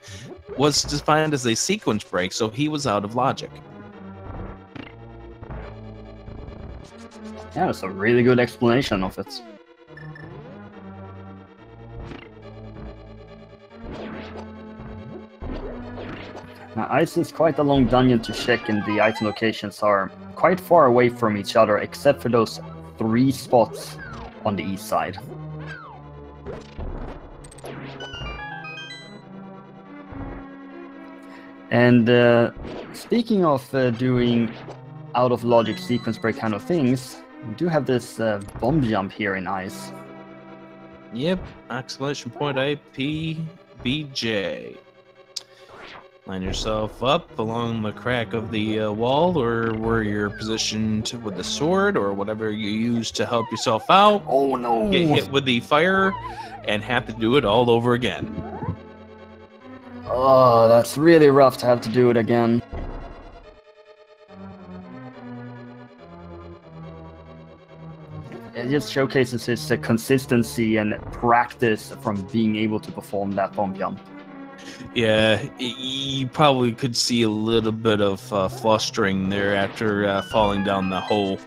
was defined as a sequence break, so he was out of logic. Yeah, that's a really good explanation of it. Now, Ice is quite a long dungeon to check, and the item locations are quite far away from each other, except for those 3 spots on the east side. And speaking of doing out-of-logic sequence break kind of things, we do have this bomb jump here in Ice. Yep, exclamation point IPBJ. Line yourself up along the crack of the wall, or where you're positioned with the sword, or whatever you use to help yourself out. Oh no! Get hit with the fire, and have to do it all over again. Oh, that's really rough to have to do it again. It just showcases his consistency and practice from being able to perform that bomb jump. Yeah, you probably could see a little bit of flustering there after falling down the hole.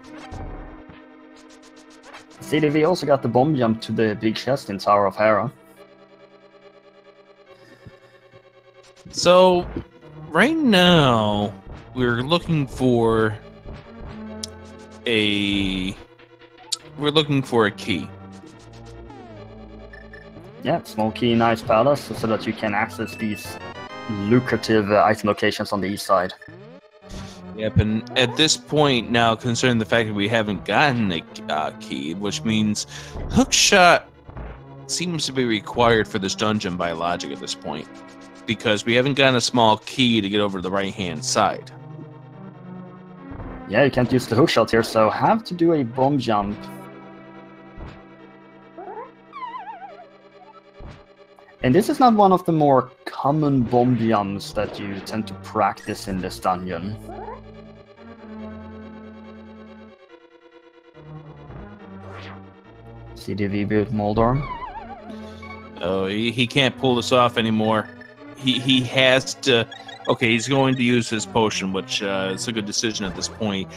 SeedyV also got the bomb jump to the big chest in Tower of Hera. So, right now, we're looking for a key. Yeah, small key in Ice Palace, so that you can access these lucrative item locations on the east side. Yep, and at this point now, considering the fact that we haven't gotten a key, which means hookshot seems to be required for this dungeon by logic at this point, because we haven't gotten a small key to get over to the right-hand side. Yeah, you can't use the hookshot here, so have to do a bomb jump. And this is not one of the more common bomb jumps that you tend to practice in this dungeon. SeedyV build Moldor. Oh, he can't pull this off anymore. He has to. Okay, he's going to use his potion, which is a good decision at this point.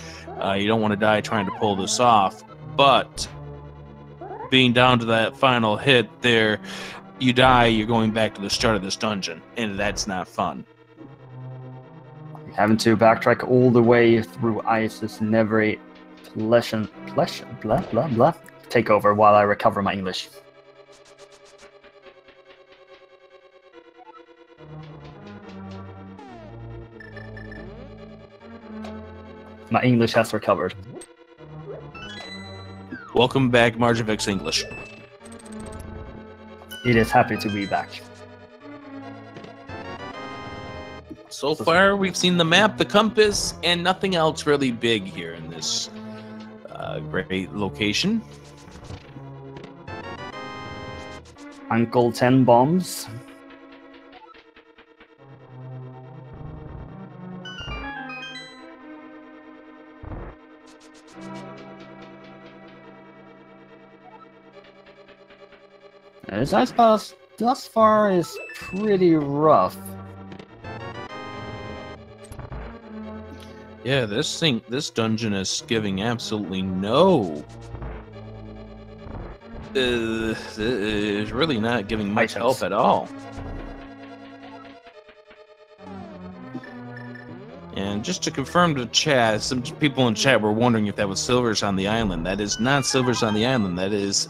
You don't want to die trying to pull this off, but being down to that final hit there, you die, you're going back to the start of this dungeon, and that's not fun. Having to backtrack all the way through ice is never a pleasant take over while I recover my English. My English has recovered. Welcome back, Marjavix English. It is happy to be back. So far, we've seen the map, the compass, and nothing else really big here in this great location. Uncle 10 bombs. This ice pass thus far is pretty rough. Yeah, this dungeon is giving absolutely no. Is really not giving much help at all. And just to confirm to chat, some people in chat were wondering if that was Silvers on the Island. That is not Silvers on the Island. That is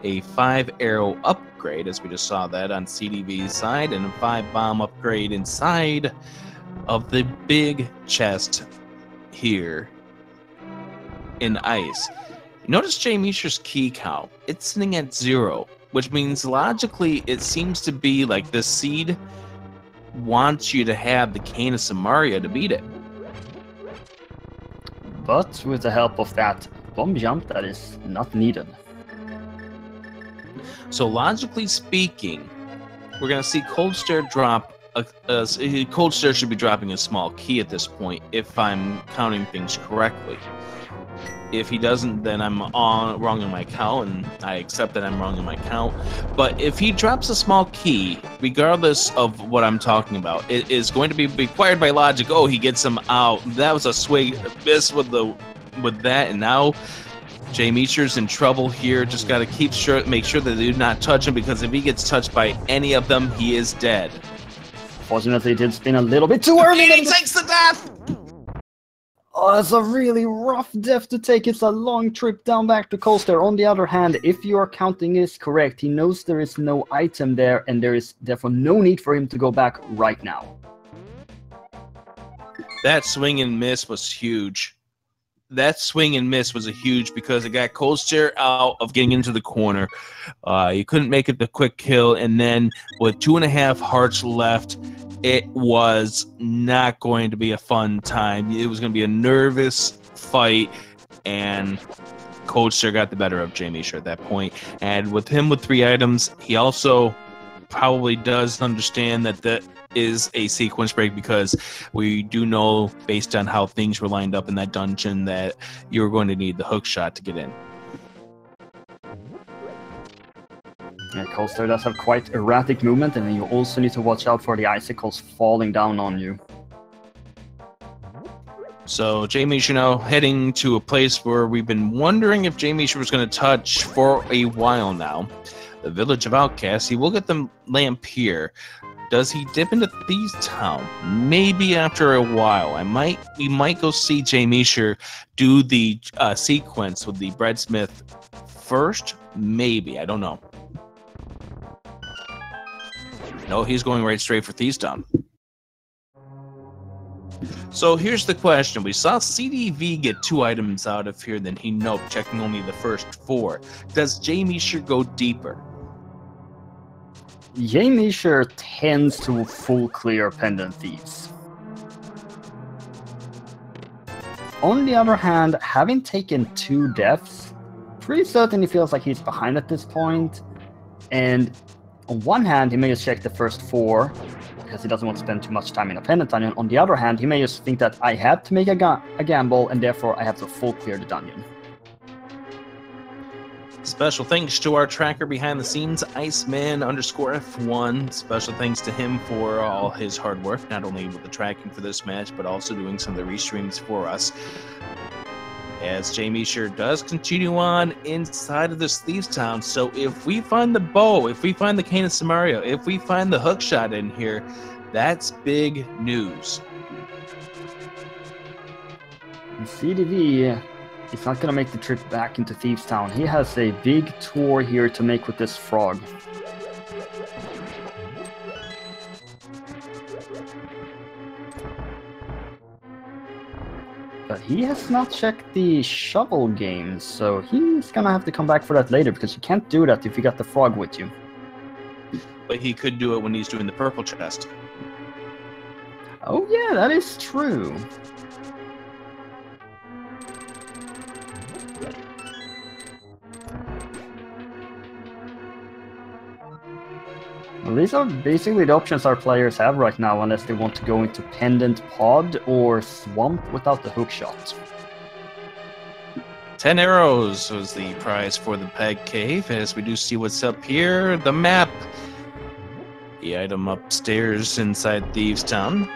a 5-arrow upgrade, as we just saw that on SeedyV's side, and a 5-bomb upgrade inside of the big chest here in ice. Notice jmeasher's key count. It's sitting at 0, which means logically it seems to be like the seed wants you to have the Cane of Samaria to beat it. But with the help of that bomb jump, that is not needed. So logically speaking, we're going to see Cold Stare drop. Cold Stare should be dropping a small key at this point, if I'm counting things correctly. If he doesn't, then I'm wrong in my count, and I accept that I'm wrong in my count. But if he drops a small key, regardless of what I'm talking about, it is going to be required by logic. Oh, he gets him out. That was a swing miss with that, and now jmeasher's in trouble here. Just got to make sure that they do not touch him, because if he gets touched by any of them, he is dead. Fortunately, it did spin a little bit too early. He takes the death! Oh, it's a really rough death to take. It's a long trip down back to Cold Stare. On the other hand, if your counting is correct, he knows there is no item there, and there is therefore no need for him to go back right now. That swing and miss was huge. That swing and miss was a huge, because it got Cold Stare out of getting into the corner. He couldn't make it the quick kill, and then with 2.5 hearts left, it was not going to be a fun time. It was going to be a nervous fight, and Cold Stare got the better of jmeasher at that point. And with him with 3 items, he also probably does understand that that is a sequence break, because we do know, based on how things were lined up in that dungeon, that you're going to need the hook shot to get in. Yeah, Cold Stare does have quite erratic movement, and then you also need to watch out for the icicles falling down on you. So jmeasher now heading to a place where we've been wondering if jmeasher was going to touch for a while now. The village of Outcasts. He will get the lamp here. Does he dip into Thieves Town? Maybe after a while. We might go see jmeasher do the sequence with the breadsmith first. Maybe, I don't know. No, he's going right straight for Thieves Town. So here's the question. We saw SeedyV get 2 items out of here, then he noped, checking only the first 4. Does jmeasher go deeper? jmeasher tends to full clear Pendant Thieves. On the other hand, having taken 2 deaths, pretty certain he feels like he's behind at this point. And on one hand, he may just check the first 4, because he doesn't want to spend too much time in a Pendant Dungeon. On the other hand, he may just think that I had to make a gamble, and therefore I have to full clear the dungeon. Special thanks to our tracker behind the scenes, Iceman_F1. Special thanks to him for all his hard work, not only with the tracking for this match, but also doing some of the restreams for us. As jmeasher does continue on inside of this Thieves Town. So if we find the bow, if we find the Cane of Samaria, if we find the hook shot in here, that's big news. SeedyV, he's not going to make the trip back into Thieves Town. He has a big tour here to make with this frog. But he has not checked the shovel game, so he's gonna have to come back for that later, because you can't do that if you got the frog with you. But he could do it when he's doing the purple chest. Oh yeah, that is true. Well, these are basically the options our players have right now, unless they want to go into Pendant Pod or Swamp without the hookshot. 10 arrows was the prize for the Peg Cave, as we do see what's up here. The map. The item upstairs inside Thieves Town.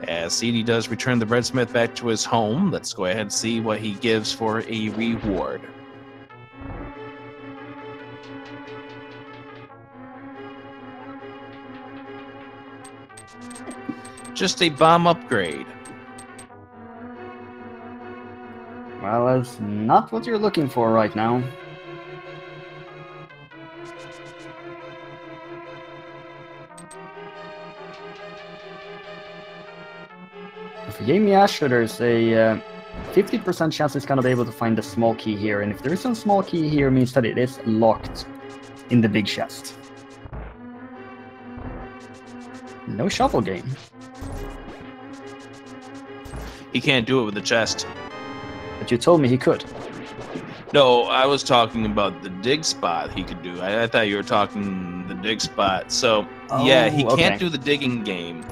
As Seedy does return the breadsmith back to his home, let's go ahead and see what he gives for a reward. Just a bomb upgrade. Well, that's not what you're looking for right now. For jmeasher, there's a 50% chance it's gonna be able to find the small key here, and if there is a small key here, it means that it is locked in the big chest. No shovel game. He can't do it with the chest. But you told me he could. No, I was talking about the dig spot he could do. I thought you were talking the dig spot. So, yeah, he can't do the digging game.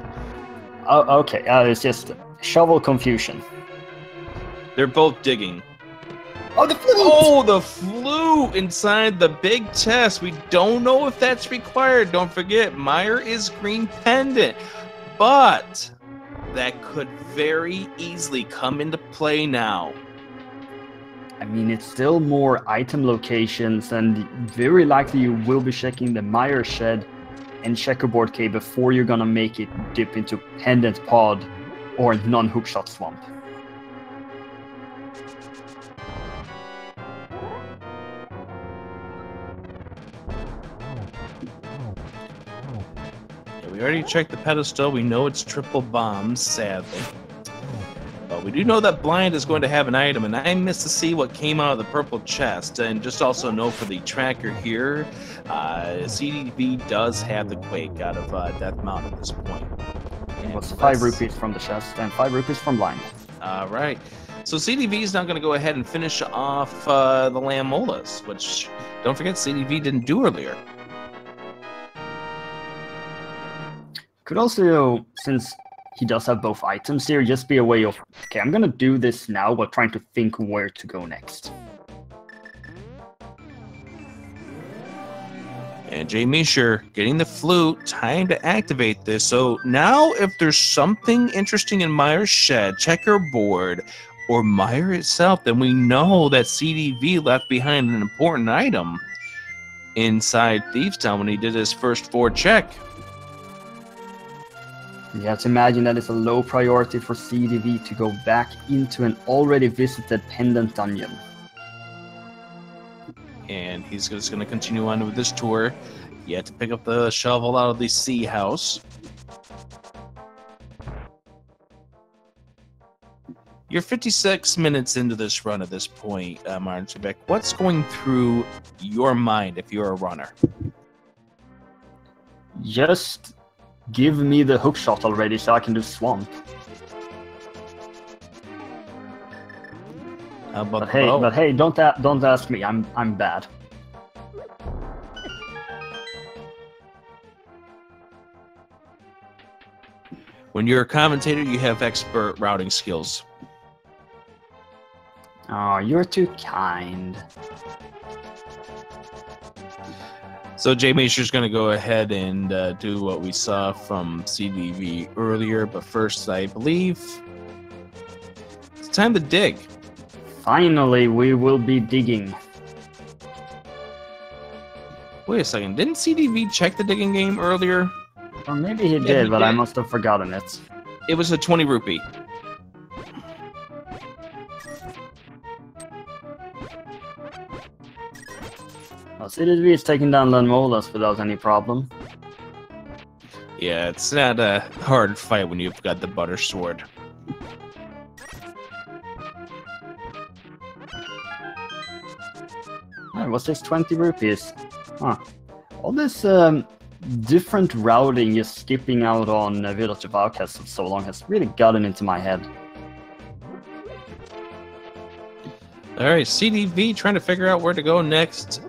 Oh, okay. It's just shovel confusion. They're both digging. Oh, the flute! Oh, the flute inside the big chest. We don't know if that's required. Don't forget, Meyer is green pendant. But that could very easily come into play now. I mean, it's still more item locations, and very likely you will be checking the Meyer shed and checkerboard cave before you're gonna make it dip into pendant pod or non-hookshot swamp. Yeah, we already checked the pedestal. We know it's triple bombs, sadly. But we do know that Blind is going to have an item, and I missed to see what came out of the purple chest. And just also know for the tracker here, SeedyV does have the Quake out of Death Mountain at this point. It was 5 rupees from the chest and 5 rupees from Blind. All right. So SeedyV is now going to go ahead and finish off the Lamolas, which, don't forget, SeedyV didn't do earlier. Could also, since he does have both items here, just be a way of, okay, I'm gonna do this now while trying to think where to go next. And jmeasher getting the flute, time to activate this. So now if there's something interesting in Meyer's shed, checkerboard, or Meyer itself, then we know that SeedyV left behind an important item inside Thieves Town when he did his first 4 check. You have to imagine that it's a low priority for SeedyV to go back into an already visited pendant dungeon. And he's just going to continue on with this tour. You have to pick up the shovel out of the sea house. You're 56 minutes into this run at this point, Martin Trebek. What's going through your mind if you're a runner? Just give me the hookshot already so I can do swamp. How about But hey, don't ask me. I'm bad. When you're a commentator, you have expert routing skills. Oh, you're too kind. So jmeasher's going to go ahead and do what we saw from SeedyV earlier, but first, I believe it's time to dig. Finally, we will be digging. Wait a second, didn't SeedyV check the digging game earlier? Or maybe he did, but I must have forgotten it. It was a 20 rupee. Well, SeedyV is taking down Lamolas without any problem. Yeah, it's not a hard fight when you've got the butter sword. Oh, what's this 20 rupees? Huh. All this different routing just skipping out on Village of Outcasts for so long has really gotten into my head. Alright, SeedyV trying to figure out where to go next.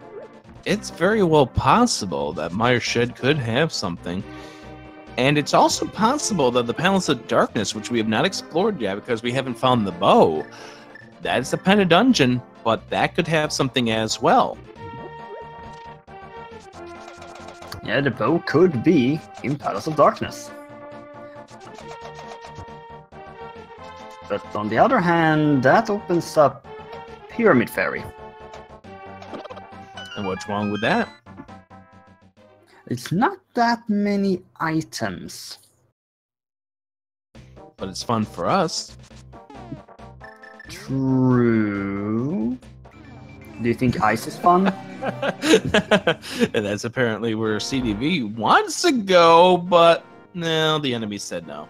It's very well possible that Meyer's shed could have something. And it's also possible that the Palace of Darkness, which we have not explored yet because we haven't found the bow, that's a Penta dungeon, but that could have something as well. Yeah, the bow could be in Palace of Darkness. But on the other hand, that opens up Pyramid Fairy. And what's wrong with that? It's not that many items. But it's fun for us. True. Do you think ice is fun? And that's apparently where SeedyV wants to go, but no, the enemy said no.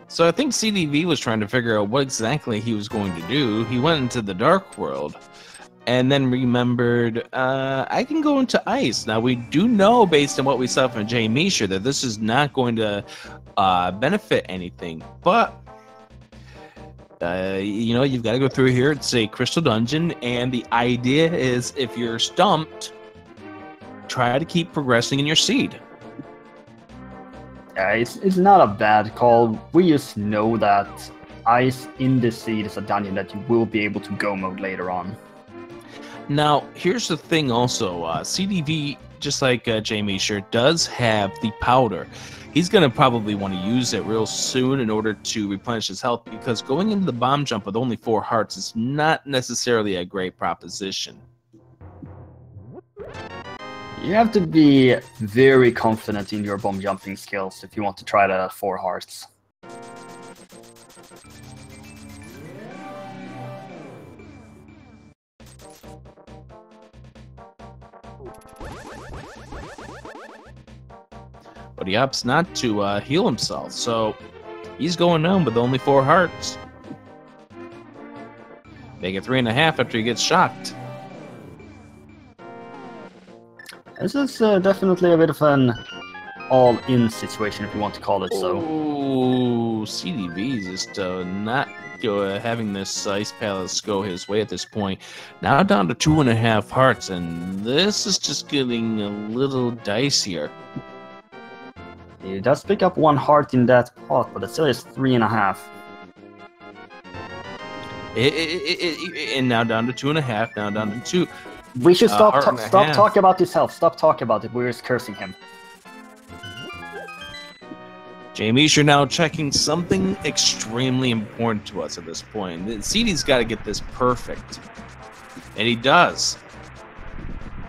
So I think SeedyV was trying to figure out what exactly he was going to do. He went into the dark world and then remembered, I can go into ice. Now, we do know, based on what we saw from jmeasher, that this is not going to benefit anything. But, you know, you've got to go through here. It's a crystal dungeon, and the idea is if you're stumped, try to keep progressing in your seed. Yeah, it's not a bad call. We just know that ice in the seed is a dungeon that you will be able to go mode later on. Now, here's the thing also. SeedyV, just like jmeasher, does have the powder. He's going to probably want to use it real soon in order to replenish his health, because going into the bomb jump with only 4 hearts is not necessarily a great proposition. You have to be very confident in your bomb jumping skills if you want to try that at 4 hearts. But he opts not to heal himself, so he's going down with only 4 hearts. Make it 3.5 after he gets shocked. This is definitely a bit of an all-in situation, if you want to call it so. Oh, SeedyV is just not having this ice palace go his way at this point. Now down to 2.5 hearts, and this is just getting a little dicier. He does pick up 1 heart in that pot, but it still is 3.5. And now down to 2.5, now down to 2. We should stop talking about his health. Stop talking about it. We're just cursing him. jmeasher now checking something extremely important to us at this point. Seedy's got to get this perfect. And he does.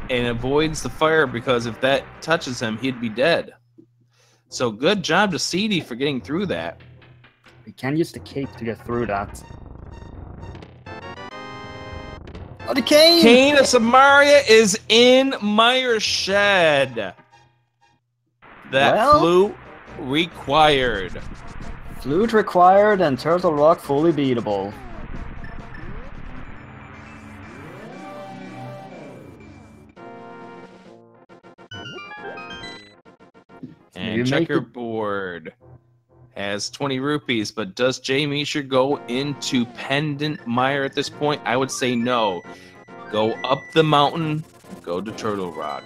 And avoids the fire, because if that touches him, he'd be dead. So good job to Seedy for getting through that. We can use the cape to get through that. Oh, the cane! Cane of Samaria is in Meyer's shed. That flute required. Flute required and Turtle Rock fully beatable. And checkerboard has 20 rupees, but does jmeasher go into Pendant Mire at this point? I would say no. Go up the mountain, go to Turtle Rock.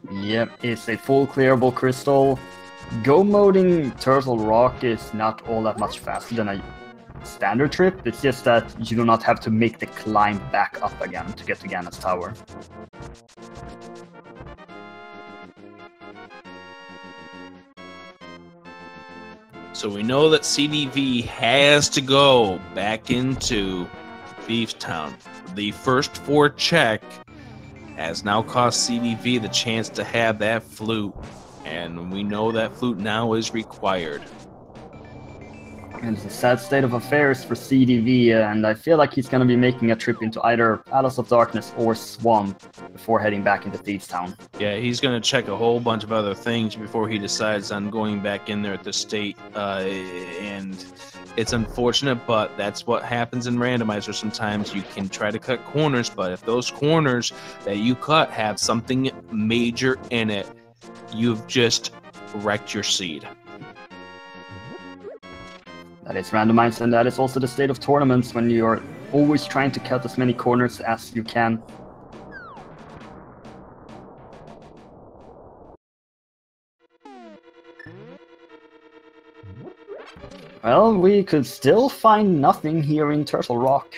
Yep, it's a full clearable crystal. Go moding Turtle Rock is not all that much faster than a standard trip. It's just that you do not have to make the climb back up again to get to Ganon's Tower. So we know that SeedyV has to go back into Beeftown. The first 4 check has now cost SeedyV the chance to have that flute. And we know that flute now is required. And it's a sad state of affairs for SeedyV, and I feel like he's going to be making a trip into either Palace of Darkness or Swamp before heading back into Thieves Town. Yeah, he's going to check a whole bunch of other things before he decides on going back in there at the state. And it's unfortunate, but that's what happens in Randomizer sometimes. You can try to cut corners, but if those corners that you cut have something major in it, you've just wrecked your seed. That is randomized, and that is also the state of tournaments when you're always trying to cut as many corners as you can. Well, we could still find nothing here in Turtle Rock.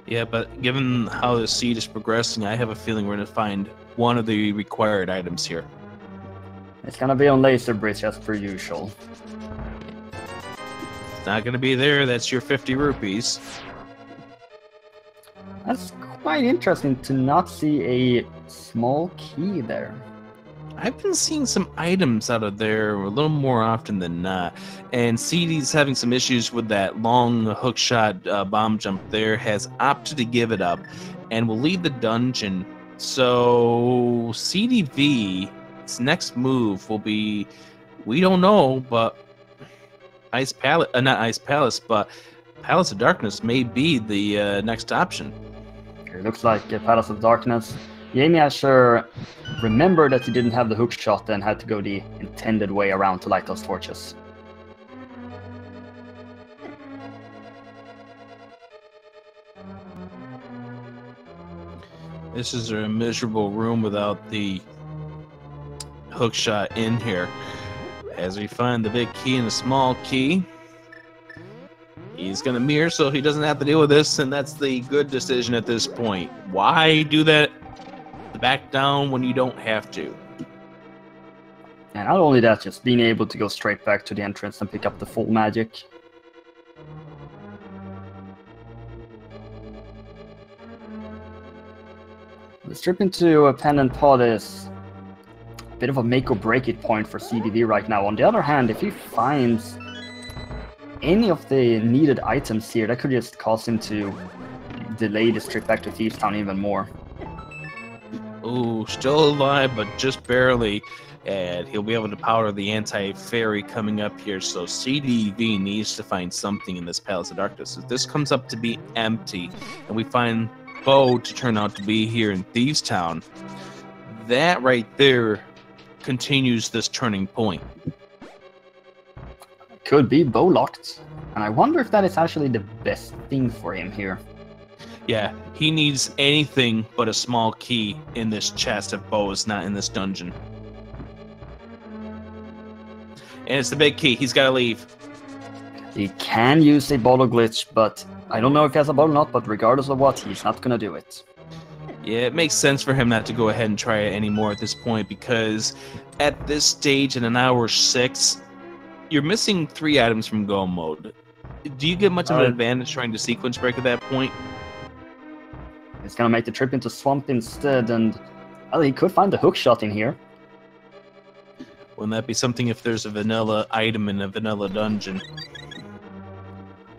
Yeah, but given how the seed is progressing, I have a feeling we're going to find one of the required items here. It's gonna be on Laser Bridge as per usual. It's not going to be there. That's your 50 rupees. That's quite interesting to not see a small key there. I've been seeing some items out of there a little more often than not. And Seedy's having some issues with that long hook shot bomb jump there, has opted to give it up and will leave the dungeon. So SeedyV's next move will be, we don't know, but Ice Palace, not Ice Palace, but Palace of Darkness may be the next option. It looks like Palace of Darkness. jmeasher remembered that he didn't have the hook shot and had to go the intended way around to light those torches. This is a miserable room without the hook shot in here. As we find the big key and the small key, he's going to mirror so he doesn't have to deal with this, and that's the good decision at this point. Why do that? Back down when you don't have to. And not only that, just being able to go straight back to the entrance and pick up the full magic. The trip into a pendant pod is a bit of a make or break it point for SeedyV right now. On the other hand, if he finds any of the needed items here, that could just cause him to delay this trip back to Thieves Town even more. Ooh, still alive, but just barely. And he'll be able to power the anti-fairy coming up here. So SeedyV needs to find something in this Palace of Darkness. If this comes up to be empty, and we find Bo to turn out to be here in Thieves Town, that right there continues this turning point. Could be Bo locked. And I wonder if that is actually the best thing for him here. Yeah, he needs anything but a small key in this chest if Bo is not in this dungeon. And it's the big key. He's got to leave. He can use a bottle glitch, but I don't know if he has a bottle or not, but regardless of what, he's not going to do it. Yeah, it makes sense for him not to go ahead and try it anymore at this point, because at this stage in an hour 6, you're missing 3 items from go mode. Do you get much of an advantage trying to sequence break at that point? He's going to make the trip into Swamp instead, and well, he could find the hook shot in here. Wouldn't that be something if there's a vanilla item in a vanilla dungeon?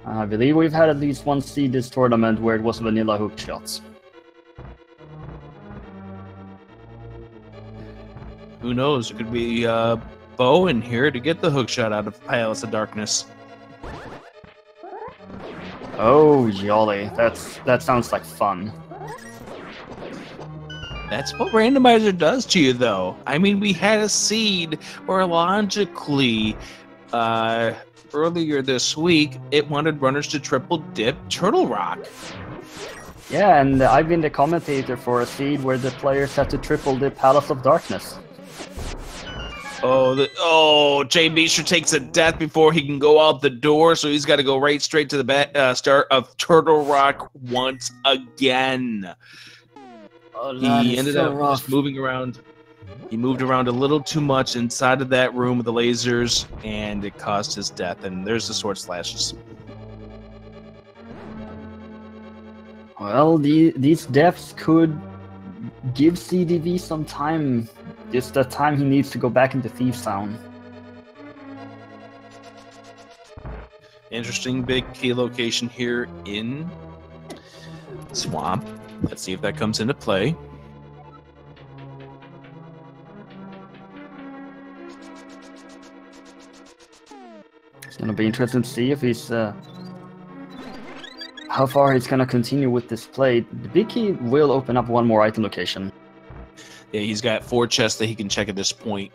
I believe we've had at least one seed this tournament where it was vanilla hook shots. Who knows? It could be Bo in here to get the hook shot out of Palace of Darkness. Oh, jolly. That sounds like fun. That's what Randomizer does to you, though. I mean, we had a seed where logically, earlier this week, it wanted runners to triple dip Turtle Rock. Yeah, and I've been the commentator for a seed where the players had to triple dip Palace of Darkness. Oh, jmeasher takes a death before he can go out the door, so he's got to go right straight to the start of Turtle Rock once again. Oh, He ended up just moving around. He moved around a little too much inside of that room with the lasers, and it caused his death. And there's the sword slashes. Well, these deaths could give SeedyV some time. Just the time he needs to go back into Thieves Town. Interesting big key location here in Swamp. Let's see if that comes into play. It's going to be interesting to see if he's how far he's going to continue with this play. The big key will open up one more item location. Yeah, he's got 4 chests that he can check at this point.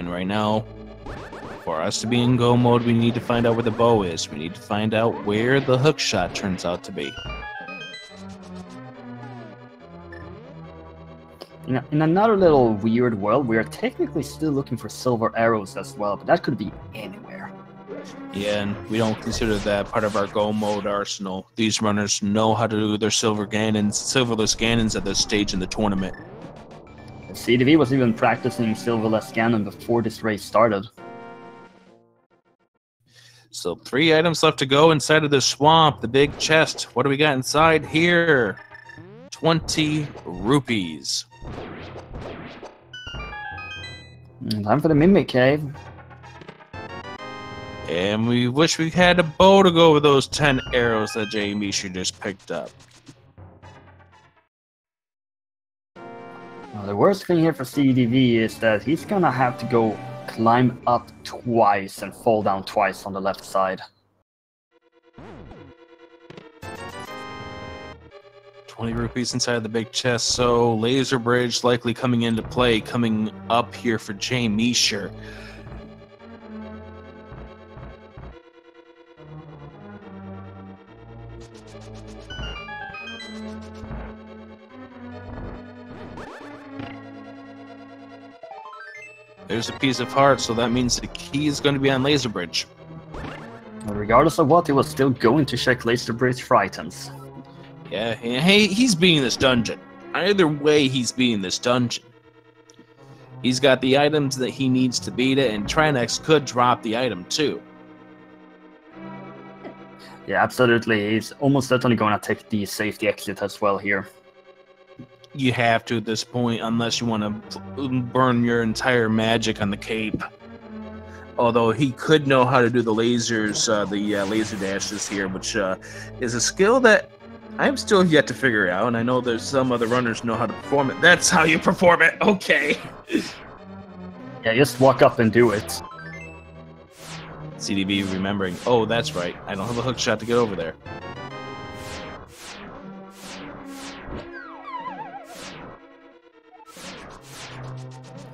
And right now, for us to be in go mode, we need to find out where the bow is. We need to find out where the hook shot turns out to be. In another little weird world, we are technically still looking for silver arrows as well, but that could be anywhere. Yeah, and we don't consider that part of our go mode arsenal. These runners know how to do their silverless Ganons at this stage in the tournament. SeedyV was even practicing silverless Ganon before this race started. So 3 items left to go inside of the swamp, the big chest. What do we got inside here? 20 rupees. Time for the Mimic Cave. And we wish we had a bow to go with those 10 arrows that jmeasher just picked up. Well, the worst thing here for SeedyV is that he's gonna have to go climb up twice and fall down twice on the left side. 20 rupees inside the big chest, so laser bridge likely coming into play, coming up here for jmeasher. There's a piece of heart, so that means the key is going to be on laser bridge. Regardless of what, he was still going to check laser bridge for items. Yeah, hey, he's beating this dungeon. Either way, he's beating this dungeon. He's got the items that he needs to beat it, and Trinex could drop the item too. Yeah, absolutely. He's almost certainly going to take the safety exit as well here. You have to at this point, unless you want to burn your entire magic on the cape. Although he could know how to do the lasers, the laser dashes here, which is a skill that I'm still yet to figure out, and I know there's some other runners know how to perform it. That's how you perform it, okay. Yeah, just walk up and do it. SeedyV remembering, oh, that's right, I don't have a hook shot to get over there.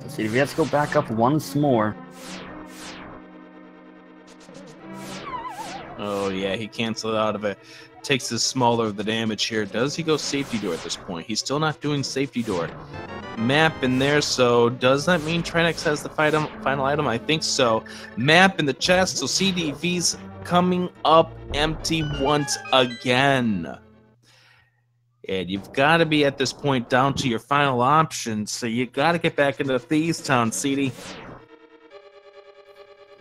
SeedyV has to go back up once more. Oh yeah, he canceled out of it. Takes the smaller of the damage here. Does he go safety door at this point? He's still not doing safety door. Map in there, so does that mean Trinex has the final item? I think so. Map in the chest, so SeedyV's coming up empty once again. And you've got to be at this point down to your final option, so you got to get back into Thieves Town, Seedy.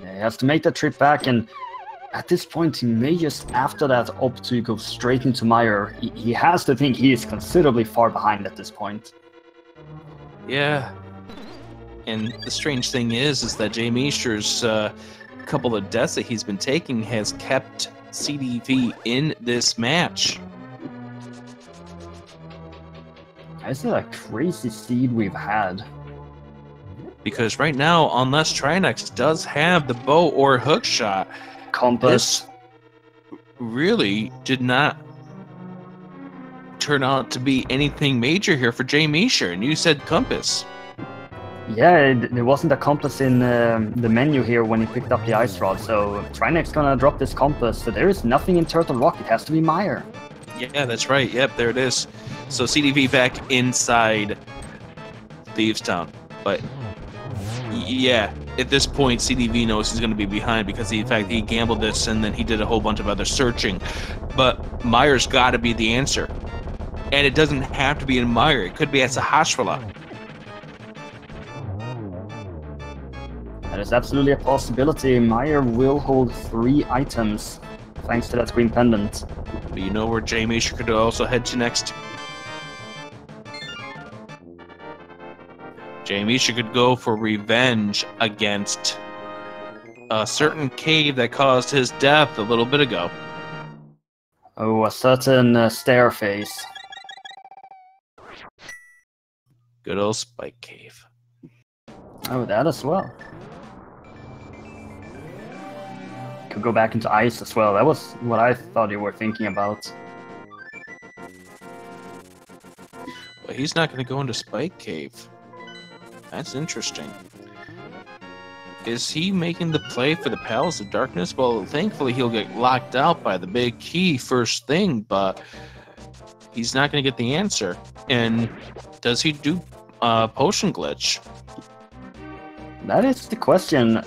Yeah, he has to make that trip back, and at this point, he may just, after that, opt to go straight into Meyer. He has to think he is considerably far behind at this point. Yeah. And the strange thing is that jmeasher's couple of deaths that he's been taking has kept SeedyV in this match. This is a crazy seed we've had. Because right now, unless Trinex does have the bow or hook shot, Compass. this really did not turn out to be anything major here for jmeasher. And you said compass. Yeah, there wasn't a compass in the menu here when he picked up the ice rod, so Trinex gonna drop this compass, so there is nothing in Turtle Rock, it has to be Meyer. Yeah, that's right. Yep, there it is. So SeedyV back inside Thieves Town. But yeah, at this point, SeedyV knows he's going to be behind because in fact he gambled this and then he did a whole bunch of other searching. But Meyer's got to be the answer. And it doesn't have to be in Meyer. It could be at Sahasrara. That is absolutely a possibility. Meyer will hold 3 items thanks to that green pendant. But you know where jmeasher could also head to next? jmeasher could go for revenge against a certain cave that caused his death a little bit ago. Oh, a certain stair face. Good old Spike Cave. Oh, that as well. Could go back into ice as well. That was what I thought you were thinking about. Well, he's not going to go into Spike Cave. That's interesting. Is he making the play for the Palace of Darkness? Well, thankfully he'll get locked out by the big key first thing, but he's not going to get the answer. And does he do potion glitch? That is the question.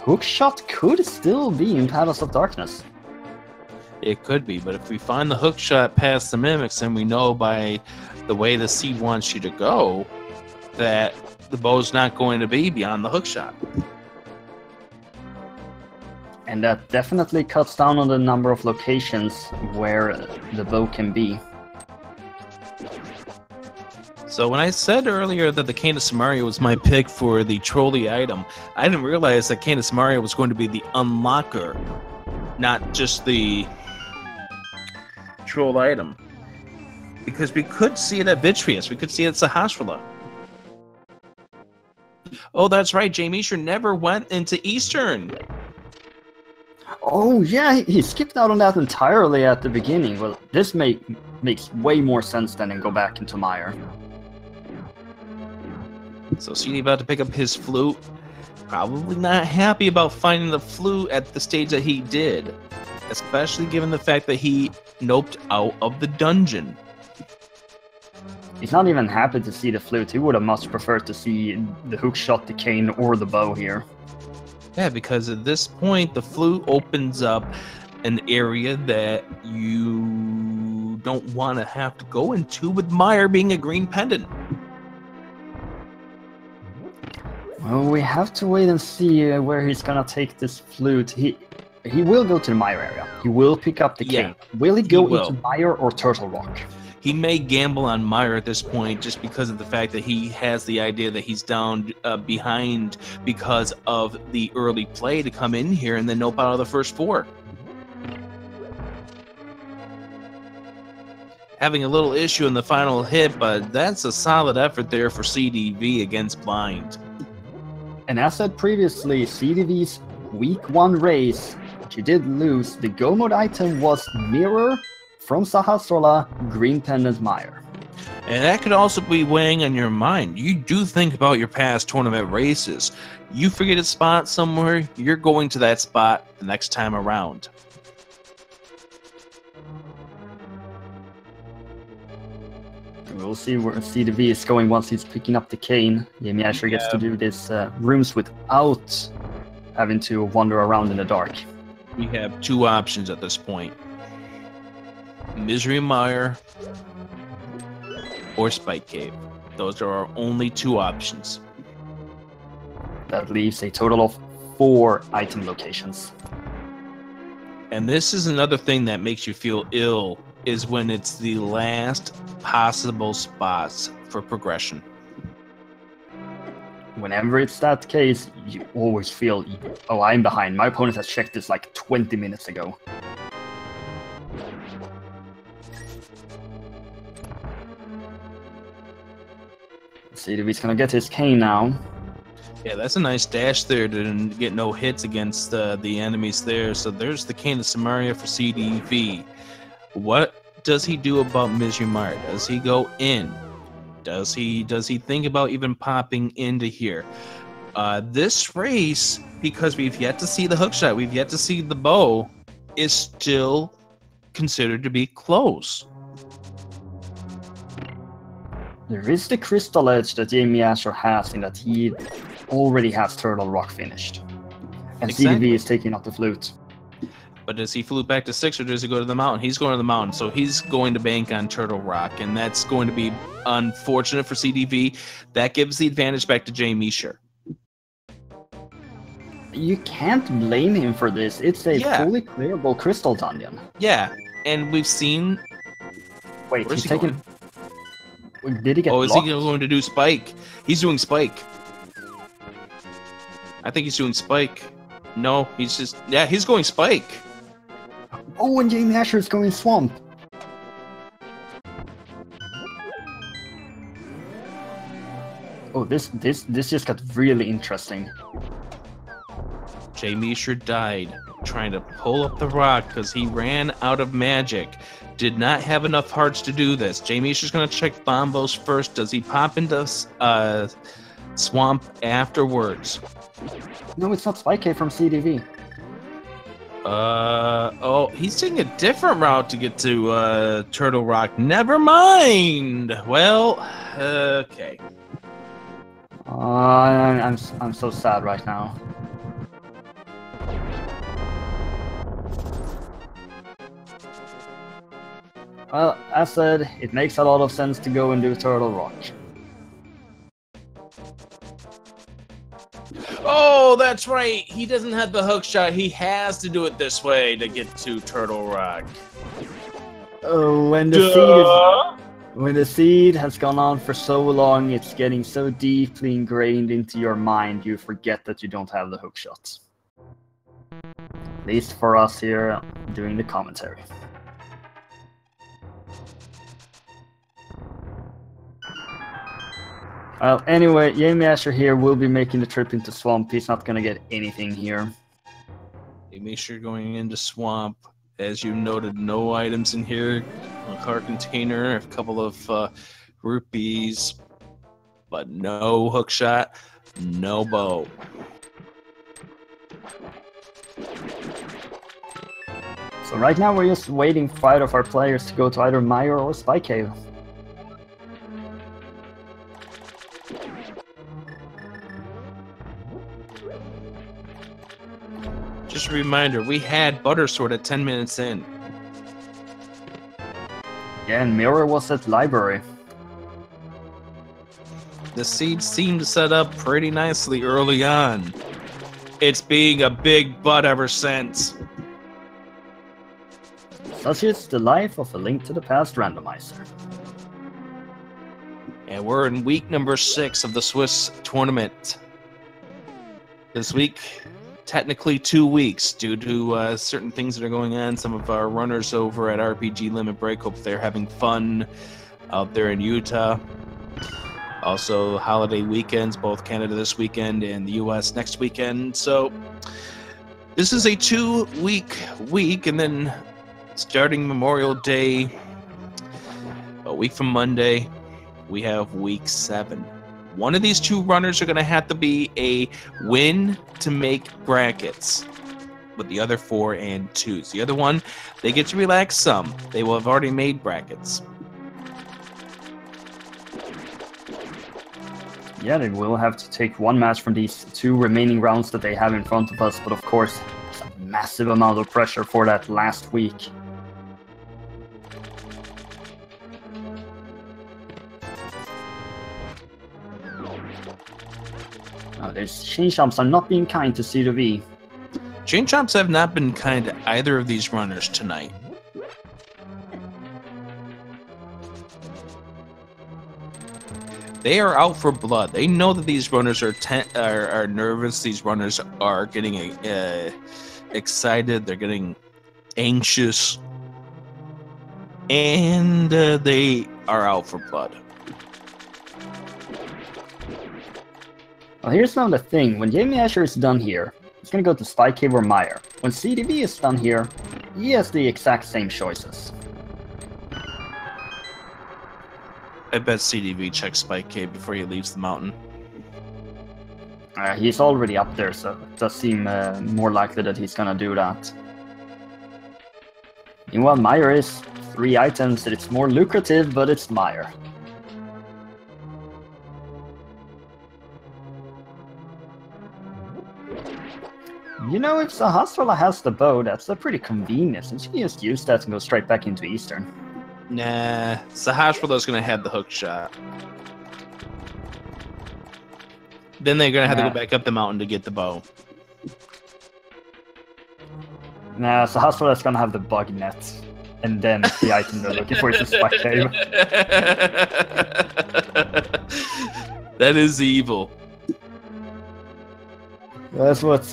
Hookshot could still be in Palace of Darkness. It could be, but if we find the hookshot past the mimics, then we know by the way the seed wants you to go that the bow's not going to be beyond the hookshot. And that definitely cuts down on the number of locations where the bow can be. So when I said earlier that the Cane of Samaria was my pick for the trolley item, I didn't realize that Cane of Samaria was going to be the unlocker, not just the troll item. Because we could see it at Vitreous, we could see it at Sahasrara. Oh, that's right, jmeasher never went into Eastern. Oh yeah, he skipped out on that entirely at the beginning. Well, this makes way more sense than go back into Mire. So Seedy about to pick up his flute. Probably not happy about finding the flute at the stage that he did. Especially given the fact that he noped out of the dungeon. He's not even happy to see the flute. He would have much preferred to see the hookshot, the cane, or the bow here. Yeah, because at this point, the flute opens up an area that you don't want to have to go into, with Mire being a green pendant. Well, we have to wait and see where he's gonna take this flute. He will go to the Mire area. He will pick up the cane. Will he go into Mire or Turtle Rock? He may gamble on Mire at this point just because of the fact that he has the idea that he's down behind because of the early play to come in here and then nope out of the first 4. Having a little issue in the final hit, but that's a solid effort there for SeedyV against Blind. And as said previously, SeedyV's week 1 race, which he did lose, the go mode item was Mirror from Sahasrara, Green Pendant Mire. And that could also be weighing on your mind. You do think about your past tournament races. You forget a spot somewhere, you're going to that spot the next time around. We'll see where SeedyV is going once he's picking up the cane. jmeasher gets to do this rooms without having to wander around in the dark. We have 2 options at this point. Misery Mire or Spike Cave. Those are our only 2 options. That leaves a total of 4 item locations. And this is another thing that makes you feel ill, is when it's the last possible spots for progression. Whenever it's that case, you always feel, oh, I'm behind. My opponent has checked this like 20 minutes ago. SeedyV's gonna get his cane now. Yeah, that's a nice dash there to get no hits against the enemies there. So there's the Cane of Samaria for SeedyV. What does he do about Misery Mire? Does he go in? Does he think about even popping into here? This race, because we've yet to see the hookshot, we've yet to see the bow, is still considered to be close. There is the crystal edge that jmeasher has in that he already has Turtle Rock finished. And SeedyV is taking out the flute. But does he flute back to 6 or does he go to the mountain? He's going to the mountain, so he's going to bank on Turtle Rock, and that's going to be unfortunate for SeedyV. That gives the advantage back to jmeasher. You can't blame him for this. It's a fully clearable crystal dungeon. Yeah, and we've seen... Wait, he's taking... Did he get blocked? Is he going to do Spike? He's doing Spike. I think he's doing Spike. No, he's just... Yeah, he's going Spike. Oh, and jmeasher is going Swamp. Oh, this just got really interesting. jmeasher died trying to pull up the rock because he ran out of magic. Did not have enough hearts to do this. jmeasher's going to check Bombos first. Does he pop into Swamp afterwards? No, it's not Spike Cave from SeedyV. Oh, he's taking a different route to get to Turtle Rock. Never mind. Well, okay. I'm so sad right now. Well, as said, it makes a lot of sense to go and do Turtle Rock. Oh, that's right. He doesn't have the hook shot. He has to do it this way to get to Turtle Rock. Oh, when the seed has gone on for so long, it's getting so deeply ingrained into your mind, you forget that you don't have the hook shots. At least for us here doing the commentary. Well, anyway, jmeasher here will be making the trip into Swamp. He's not going to get anything here. jmeasher going into Swamp. As you noted, no items in here. A car container, a couple of rupees, but no hook shot, no bow. So right now we're just waiting for either of our players to go to either Mire or Spy Cave. Just a reminder, we had Buttersword at 10 minutes in. Yeah, and Mirror was at Library. The seed seemed to set up pretty nicely early on. It's being a big butt ever since. Such is the life of a Link to the Past randomizer. And we're in week number 6 of the Swiss tournament. This week, technically 2 weeks due to certain things that are going on. Some of our runners over at RPG Limit Break, hope they're having fun out there in Utah. Also, holiday weekends, both Canada this weekend and the US next weekend. So this is a 2-week week, and then starting Memorial Day, a week from Monday, we have week 7. One of these 2 runners are going to have to be a win to make brackets with the other 4 and 2s. The other one, they get to relax some. They will have already made brackets. Yeah, they will have to take one match from these 2 remaining rounds that they have in front of us, but of course, it's a massive amount of pressure for that last week. There's Chain Chomps are not being kind to SeedyV. Chain Chomps have not been kind to either of these runners tonight. They are out for blood. They know that these runners are nervous. These runners are getting excited. They're getting anxious. And they are out for blood. Well, here's now the thing. When jmeasher is done here, he's going to go to Spy Cave or Mire. When SeedyV is done here, he has the exact same choices. I bet SeedyV checks Spike Cave before he leaves the mountain. He's already up there, so it does seem more likely that he's gonna do that. Meanwhile, Mire is 3 items, it's more lucrative, but it's Mire. You know, if Sahasrara has the bow, that's a pretty convenient, since you can just use that and go straight back into Eastern. Nah, Sahasrara's gonna have the hook shot. Then they're gonna have to go back up the mountain to get the bow. Nah, Sahasrara's gonna have the bug net. And then the item they're looking for is the Spy Cave. That is evil. That's what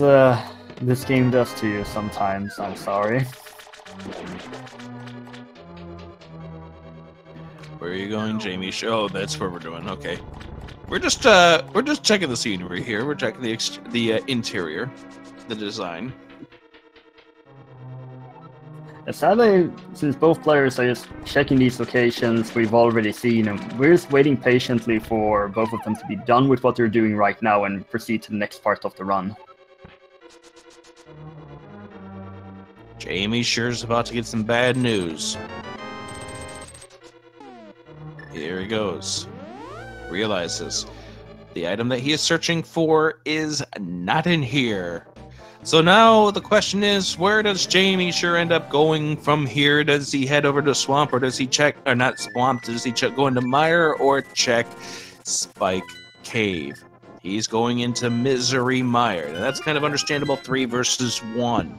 this game does to you sometimes, I'm sorry. Where are you going, Jamie? Oh, that's where we're doing. Okay, we're just checking the scenery here. We're checking the interior, the design. Sadly, since both players are just checking these locations we've already seen, and we're just waiting patiently for both of them to be done with what they're doing right now and proceed to the next part of the run. Jamie sure's about to get some bad news. Here he goes. Realizes the item that he is searching for is not in here. So now the question is, where does jmeasher end up going from here? Does he head over to Swamp, or does he check, or not Swamp, does he check go into Mire or check Spike Cave? He's going into Misery Mire. Now, that's kind of understandable. 3 versus 1.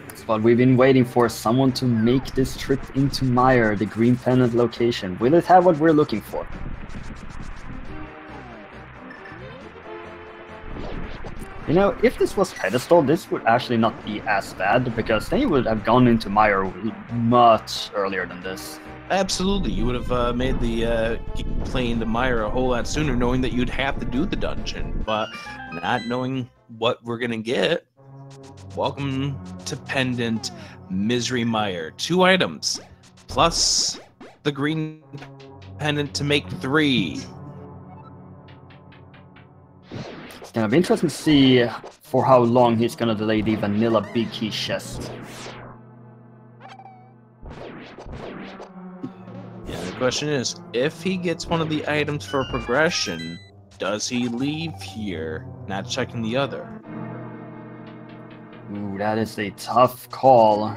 That's what we've been waiting for. Someone to make this trip into Mire, the green pennant location. Will it have what we're looking for? You know, if this was pedestal, this would actually not be as bad, because then you would have gone into Mire much earlier than this. Absolutely, you would have made the playing the Mire a whole lot sooner, knowing that you'd have to do the dungeon, but not knowing what we're gonna get. Welcome to Pendant Misery Mire. 2 items, plus the green pendant to make 3. It's gonna be interesting to see for how long he's gonna delay the vanilla big key chest. Yeah, the question is, if he gets one of the items for progression, does he leave here, not checking the other? Ooh, that is a tough call.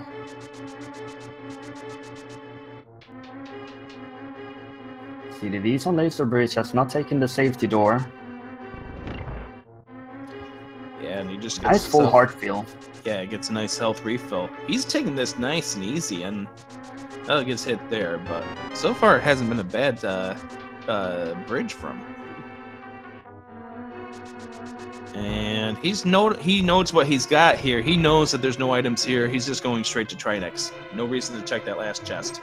SeedyV's on Laser Bridge has not taken the safety door. Yeah, and he just gets Nice full heart feel. Yeah, gets a nice health refill. He's taking this nice and easy, and gets hit there, but so far it hasn't been a bad bridge from him. And he knows what he's got here. He knows that there's no items here. He's just going straight to Trinex. No reason to check that last chest.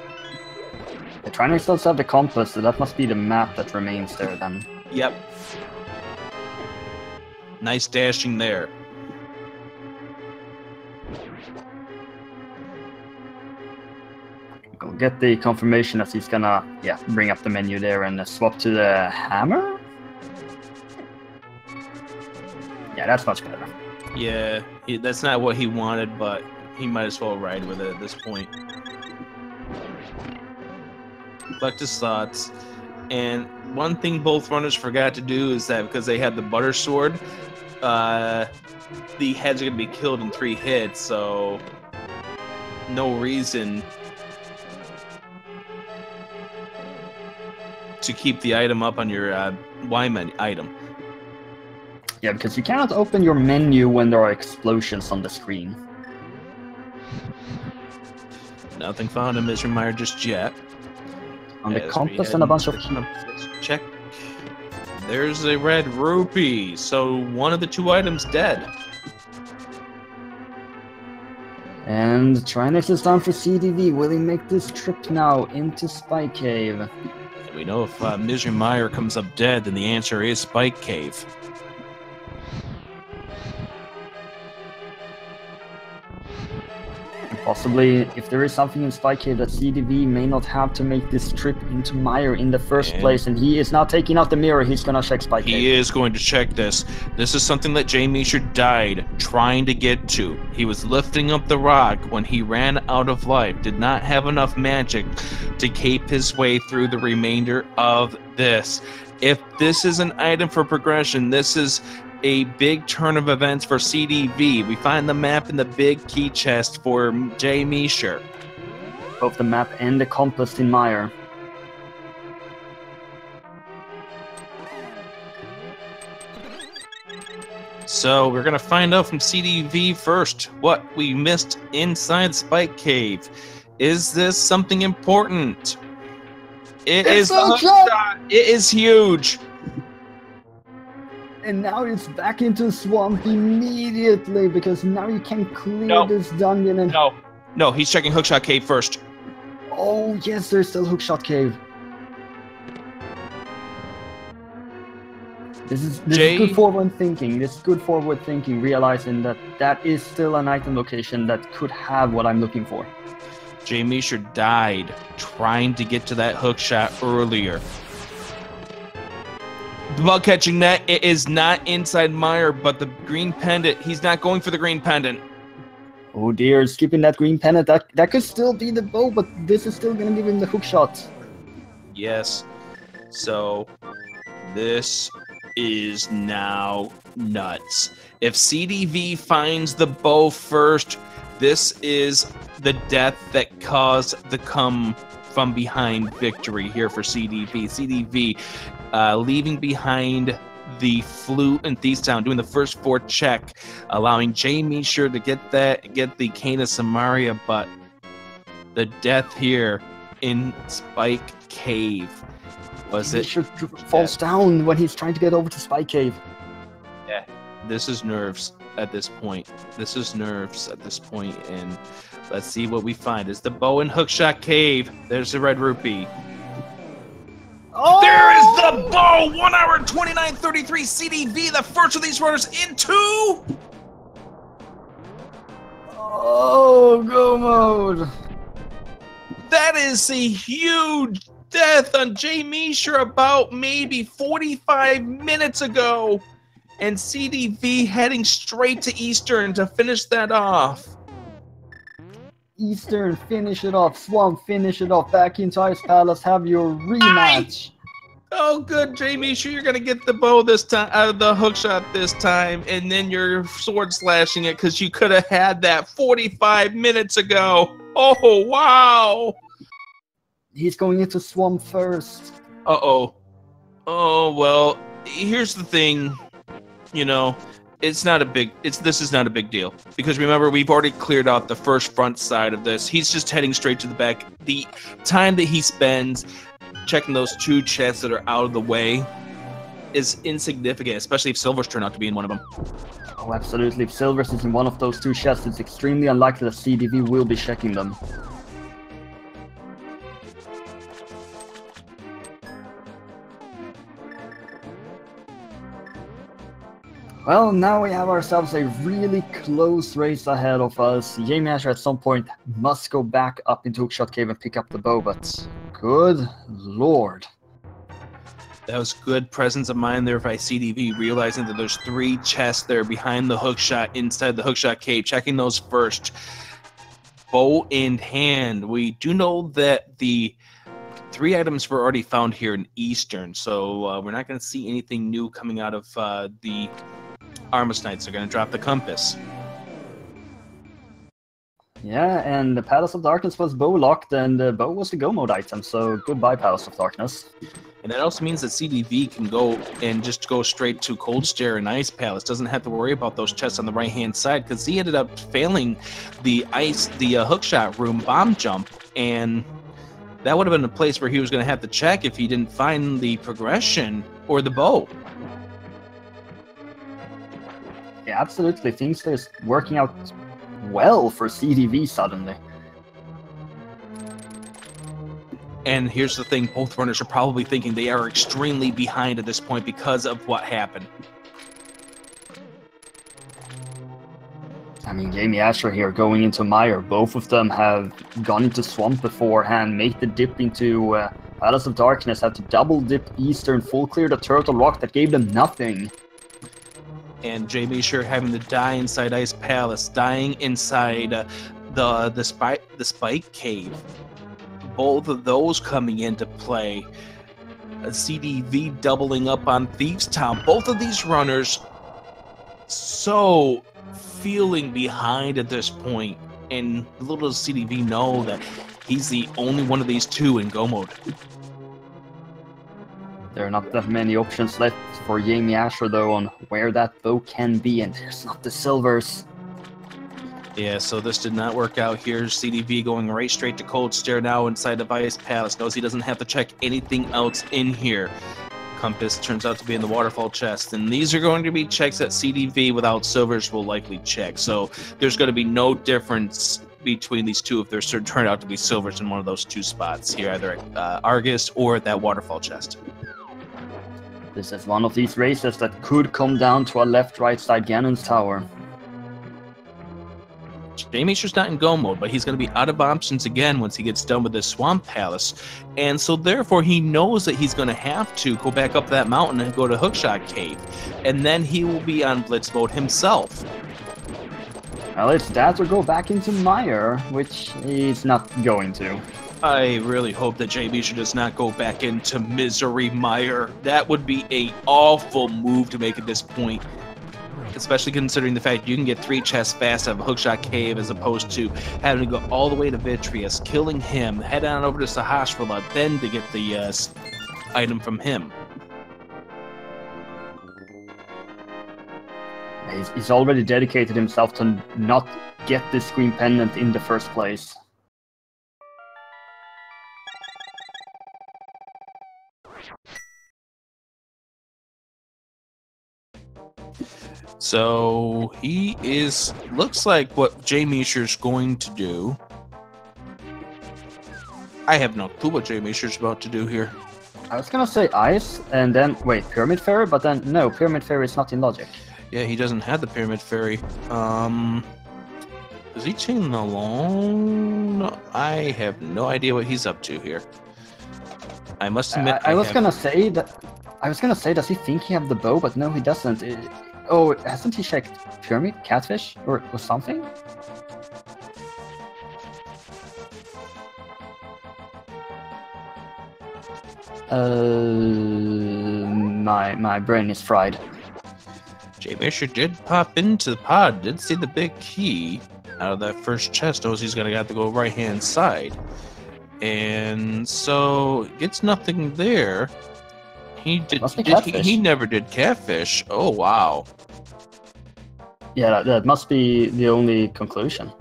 The Trinex does have the compass, so that must be the map that remains there then. Yep. Nice dashing there. Go get the confirmation that he's gonna, bring up the menu there and swap to the hammer? Yeah, that's much better. Yeah, that's not what he wanted, but he might as well ride with it at this point. Collect his thoughts. And one thing both runners forgot to do is that because they had the butter sword, the heads are going to be killed in 3 hits, so no reason to keep the item up on your Y-Men item. Yeah, because you cannot open your menu when there are explosions on the screen. Nothing found in Misery Mire just yet. On the compass and a bunch of keys. Check. There's a red rupee, so one of the 2 items dead. And Trinex is down for SeedyV. Will he make this trip now into Spike Cave? We know if Misery Mire comes up dead, then the answer is Spike Cave. Possibly, if there is something in Spike Cave that SeedyV may not have to make this trip into Mire in the first place, and he is now taking out the mirror, he's gonna check Spike Cave. He is going to check this. This is something that jmeasher died trying to get to. He was lifting up the rock when he ran out of life, did not have enough magic to keep his way through the remainder of this. If this is an item for progression, this is a big turn of events for SeedyV. We find the map in the big key chest for jmeasher. Both the map and the compass in Mire. So we're gonna find out from SeedyV first what we missed inside Spike Cave. Is this something important? It is a hook shot. It is huge. And now it's back into swamp immediately, because now you can clear this dungeon and... No, he's checking Hookshot Cave first. Oh, yes, there's still Hookshot Cave. This is good forward thinking. This is good forward thinking, realizing that that is still an item location that could have what I'm looking for. jmeasher died trying to get to that hookshot earlier. Bug catching net, it is not inside Mire, but the green pendant, he's not going for the green pendant. Oh dear, skipping that green pendant, that could still be the bow, but this is still going to give him the hook shot. Yes, so this is now nuts. If SeedyV finds the bow first, this is the death that caused the come from behind victory here for SeedyV. SeedyV leaving behind the flute and Thieves Town, doing the first 4 check, allowing jmeasher to get the Cane of Samaria, but the death here in Spike Cave. jmeasher falls down when he's trying to get over to Spike Cave. Yeah, this is nerves at this point. And let's see what we find. Is the bow and hookshot cave. There's the red rupee. Oh! There is the bow! 1 hour and 29:33. SeedyV, the first of these runners into. Oh, go mode. That is a huge death on jmeasher about maybe 45 minutes ago. And SeedyV heading straight to Eastern to finish that off. Eastern, finish it off. Swamp, finish it off. Back into Ice Palace, have your rematch. Oh, good, jmeasher. You're gonna get the bow this time, the hookshot this time, and then you're sword slashing it because you could have had that 45 minutes ago. Oh, wow. He's going into Swamp first. Uh-oh. Oh, well, here's the thing. You know, this is not a big deal, because remember, we've already cleared out the first front side of this. He's just heading straight to the back. The time that he spends checking those 2 chests that are out of the way is insignificant, especially if Silver's turned out to be in one of them. Oh, absolutely. If Silver's is in one of those 2 chests, it's extremely unlikely that SeedyV will be checking them. Well, now we have ourselves a really close race ahead of us. jmeasher at some point must go back up into Hookshot Cave and pick up the bow, but good lord. That was good presence of mind there by SeedyV, realizing that there's 3 chests there behind the hookshot, inside the hookshot cave, checking those first. Bow in hand. We do know that the 3 items were already found here in Eastern, so we're not going to see anything new coming out of the Armist Knights. Are going to drop the compass. Yeah, and the Palace of Darkness was bow locked, and the bow was the go mode item, so goodbye Palace of Darkness. And that also means that SeedyV can go and just go straight to Cold Stare and Ice Palace. Doesn't have to worry about those chests on the right-hand side, because he ended up failing the hookshot room bomb jump, and that would have been a place where he was going to have to check if he didn't find the progression or the bow. Yeah, absolutely. Things are working out well for SeedyV suddenly. And here's the thing, both runners are probably thinking they are extremely behind at this point because of what happened. I mean, jmeasher here going into Mire. Both of them have gone into Swamp beforehand, made the dip into Palace of Darkness, had to double dip Eastern, full clear the Turtle Rock that gave them nothing. And jmeasher having to die inside Ice Palace, dying inside the Spike Cave. Both of those coming into play. SeedyV doubling up on Thieves Town. Both of these runners so feeling behind at this point, and little does SeedyV know that he's the only one of these 2 in go mode. There are not that many options left for jmeasher though on where that bow can be, and there's not the silvers. Yeah, so this did not work out here. SeedyV going right straight to Cold Stare now inside the Ice Palace. Knows he doesn't have to check anything else in here. Compass turns out to be in the waterfall chest, and these are going to be checks that SeedyV without silvers will likely check. So there's going to be no difference between these 2 if there turn out to be silvers in one of those 2 spots here, either at Argus or at that waterfall chest. This is one of these races that could come down to a left-right side Ganon's Tower. jmeasher's not in go mode, but he's going to be out of options again once he gets done with this Swamp Palace. And so therefore he knows that he's going to have to go back up that mountain and go to Hookshot Cave. And then he will be on Blitz mode himself. Well, it's that or go back into Mire, which he's not going to. I really hope that jmeasher does not go back into Misery Mire. That would be an awful move to make at this point. especially considering the fact you can get 3 chests fast out of a hookshot cave as opposed to having to go all the way to Vitreous, killing him, head on over to Sahasrahla, then to get the item from him. He's already dedicated himself to not get this green pendant in the first place. So he looks like what jmeasher's going to do. I have no clue what jmeasher's about to do here. I was gonna say ice, and then wait, Pyramid Fairy, but then no, Pyramid Fairy is not in logic. Yeah, he doesn't have the Pyramid Fairy. Is he chaining along? I have no idea what he's up to here. I must admit, I was gonna say, does he think he have the bow? But no, he doesn't. Oh, hasn't he checked Pyramid, Catfish, or something? My brain is fried. jmeasher did pop into the pod, did see the big key out of that first chest, knows he's gonna have to go right hand side. And so gets nothing there. He never did catfish. Oh wow. Yeah, that must be the only conclusion.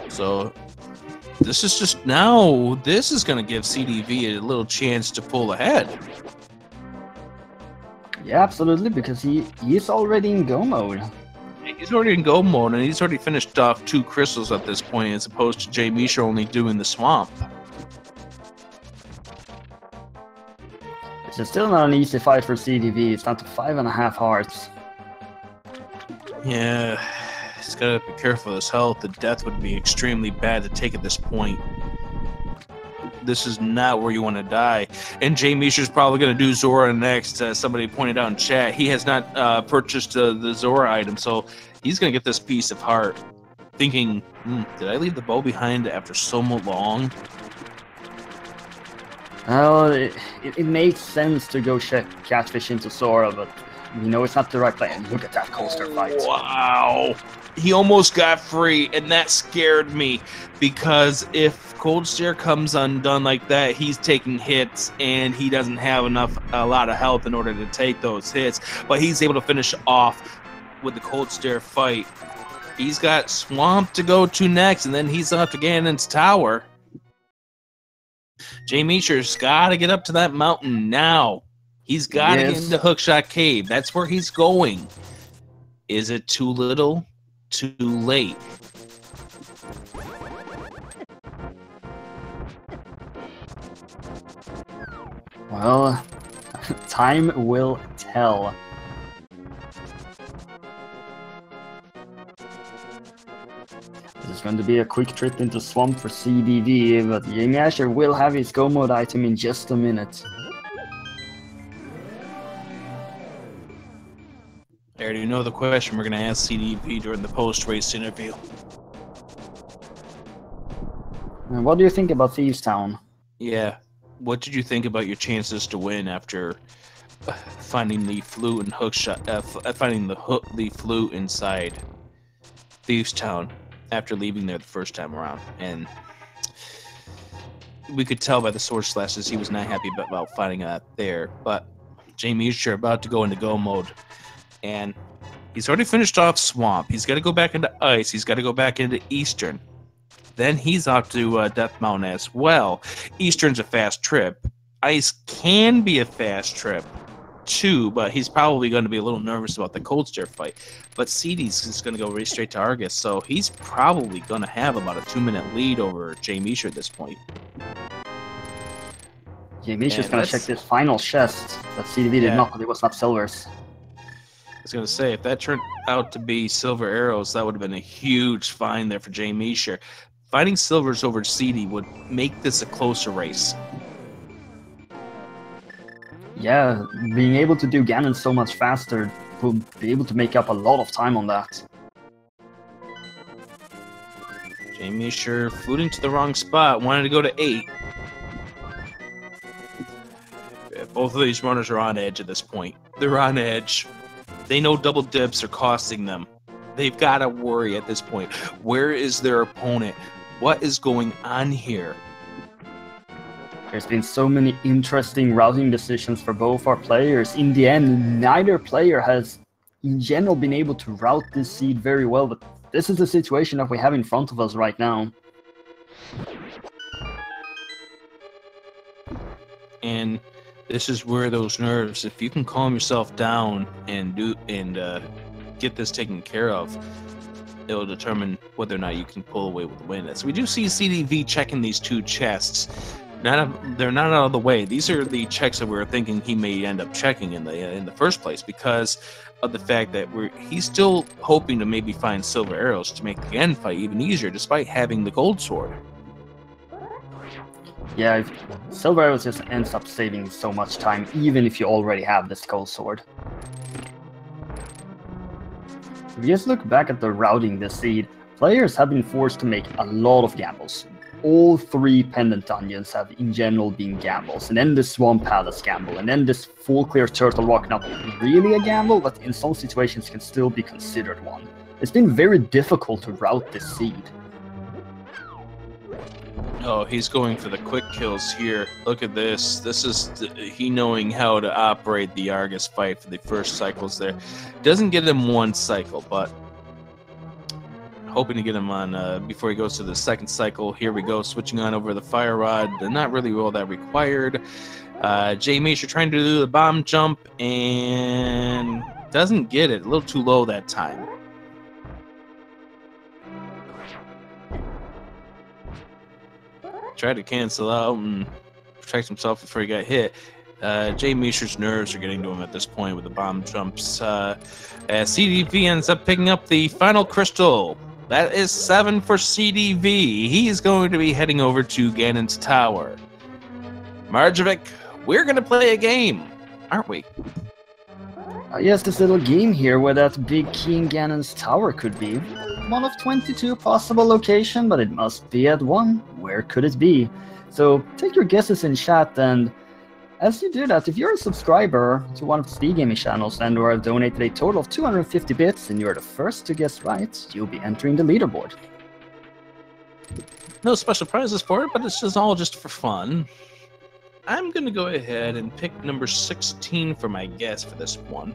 So this is just now. This is going to give SeedyV a little chance to pull ahead. Yeah, absolutely, because he is already in go mode. He's already in go mode, and he's already finished off 2 crystals at this point, as opposed to jmeasher only doing the swamp. It's still not an easy fight for SeedyV. It's down to 5.5 hearts. Yeah, he's got to be careful of his health. The death would be extremely bad to take at this point. This is not where you want to die. And jmeasher's probably going to do Zora next. Somebody pointed out in chat, he has not purchased the Zora item, so he's going to get this piece of heart. Thinking, did I leave the bow behind after so long? Well, it makes sense to go check Catfish into Zora, but you know it's not the right plan. Look at that coaster fight. Wow. He almost got free, and that scared me, because if Cold Stare comes undone like that, he's taking hits, and he doesn't have a lot of health in order to take those hits, but he's able to finish off with the Cold Stare fight. He's got Swamp to go to next, and then he's up to Ganon's Tower. jmeasher's got to get up to that mountain now. He's got to get into Hookshot Cave. That's where he's going. Is it too little? Too late? Well, time will tell. This is going to be a quick trip into Swamp for SeedyV, but jmeasher will have his go mode item in just a minute. I already know the question we're going to ask SeedyV during the post-race interview. And what do you think about Thieves Town? Yeah. What did you think about your chances to win after finding the flute and hookshot, finding the flute inside Thieves Town after leaving there the first time around? And we could tell by the sword slashes he was not happy about finding that there. But jmeasher about to go into go mode. And he's already finished off Swamp. He's got to go back into Ice. He's got to go back into Eastern. Then he's off to Death Mountain as well. Eastern's a fast trip. Ice can be a fast trip, too, but he's probably going to be a little nervous about the Cold Stare fight. But Seedy's just going to go right straight to Argus, so he's probably going to have about a 2-minute lead over jmeasher at this point. jmeasher's going to check this final chest that SeedyV did not, but it was not Silver's. I was going to say, if that turned out to be Silver Arrows, that would have been a huge find there for jmeasher. Finding Silvers over Seedy would make this a closer race. Yeah, being able to do Ganon so much faster will be able to make up a lot of time on that. jmeasher fluting to the wrong spot, wanted to go to 8. Yeah, both of these runners are on edge at this point. They're on edge. They know double dips are costing them. They've got to worry at this point. Where is their opponent? What is going on here? There's been so many interesting routing decisions for both our players. In the end, neither player has, in general, been able to route this seed very well, but this is the situation that we have in front of us right now. And this is where those nerves, if you can calm yourself down and get this taken care of, it'll determine whether or not you can pull away with the win. So we do see SeedyV checking these two chests. They're not out of the way. These are the checks that we were thinking he may end up checking in the first place, because of the fact that he's still hoping to maybe find silver arrows to make the end fight even easier, despite having the gold sword. Yeah, silver arrows just ends up saving so much time, even if you already have this gold sword. If you just look back at the routing this seed, players have been forced to make a lot of gambles. All 3 pendant dungeons have in general been gambles, and then the Swamp Palace gamble, and then this full clear Turtle Rock, not really a gamble, but in some situations can still be considered one. It's been very difficult to route this seed. Oh, he's going for the quick kills here. Look at this. This is he knowing how to operate the Argus fight for the first cycles there. Doesn't get him 1 cycle, but hoping to get him on before he goes to the second cycle. Here we go, switching on over the Fire Rod. Not really all that required. jmeasher trying to do the bomb jump and doesn't get it. A little too low that time. Tried to cancel out and protect himself before he got hit. jmeasher's nerves are getting to him at this point with the bomb jumps. SeedyV ends up picking up the final crystal. That is 7 for SeedyV. He's going to be heading over to Ganon's Tower. Marjovic, we're going to play a game, aren't we? Yes, this little game here where that big key in Ganon's Tower could be. One of 22 possible locations, but it must be at one. Where could it be? So take your guesses in chat, and as you do that, if you're a subscriber to one of the Speed Gaming channels and or have donated a total of 250 bits and you're the first to guess right, you'll be entering the leaderboard. No special prizes for it, but it's just all just for fun. I'm going to go ahead and pick number 16 for my guess for this one.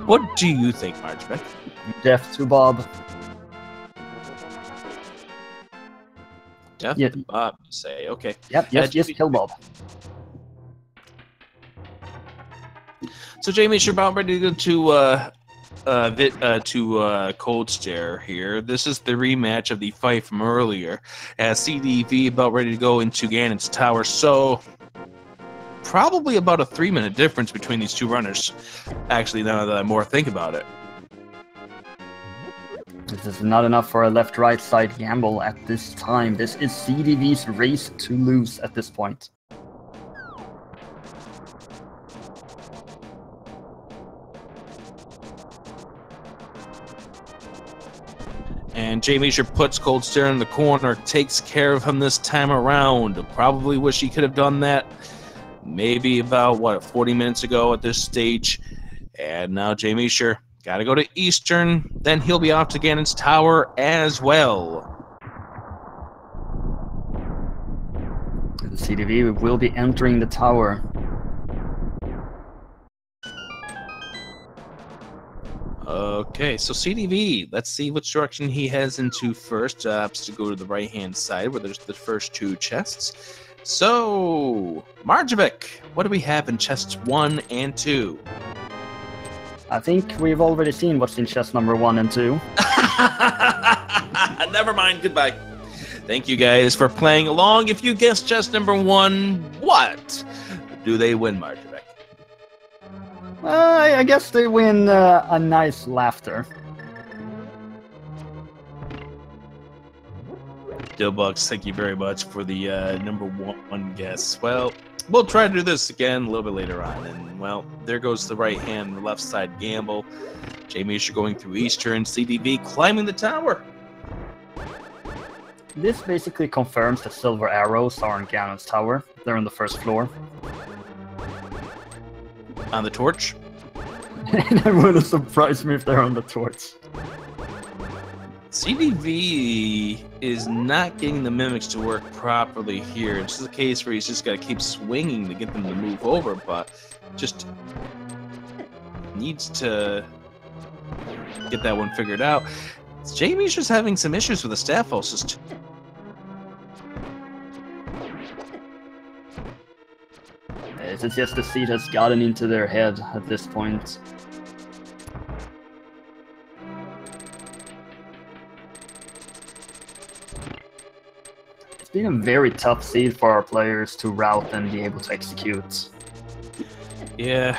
What do you think, Marjorie? Death to Bob. Death to Bob, you say. Okay. Yep, yes, kill Bob. So jmeasher about ready to go to Cold Stare here. This is the rematch of the fight from earlier. SeedyV about ready to go into Ganon's Tower. So probably about a 3-minute difference between these two runners. Actually, now that I more think about it. This is not enough for a left-right side gamble at this time. This is SeedyV's race to lose at this point. And jmeasher puts Cold Stare in the corner, takes care of him this time around. Probably wish he could have done that maybe about, what, 40 minutes ago at this stage. And now jmeasher got to go to Eastern, then he'll be off to Ganon's Tower as well. SeedyV will be entering the tower. Okay, so SeedyV, let's see which direction he heads into first. Opts to go to the right-hand side where there's the first 2 chests. So, Marjovic, what do we have in chests 1 and 2? I think we've already seen what's in chest number 1 and 2. Never mind, goodbye. Thank you guys for playing along. If you guessed chest number 1, what do they win, Marjovic? I guess they win a nice laughter. Dillbucks, thank you very much for the number 1 guess. Well, we'll try to do this again a little bit later on. And, well, there goes the right hand and left side gamble. jmeasher going through Eastern, SeedyV climbing the tower. This basically confirms that silver arrows are on Ganon's Tower. They're on the first floor. On the torch? That wouldn't surprise me if they're on the torch. SeedyV is not getting the mimics to work properly here. It's just a case where he's just got to keep swinging to get them to move over, but just needs to get that one figured out. jmeasher's having some issues with the staff hostess. It's just the seed has gotten into their head at this point. It's been a very tough seed for our players to route and be able to execute. Yeah.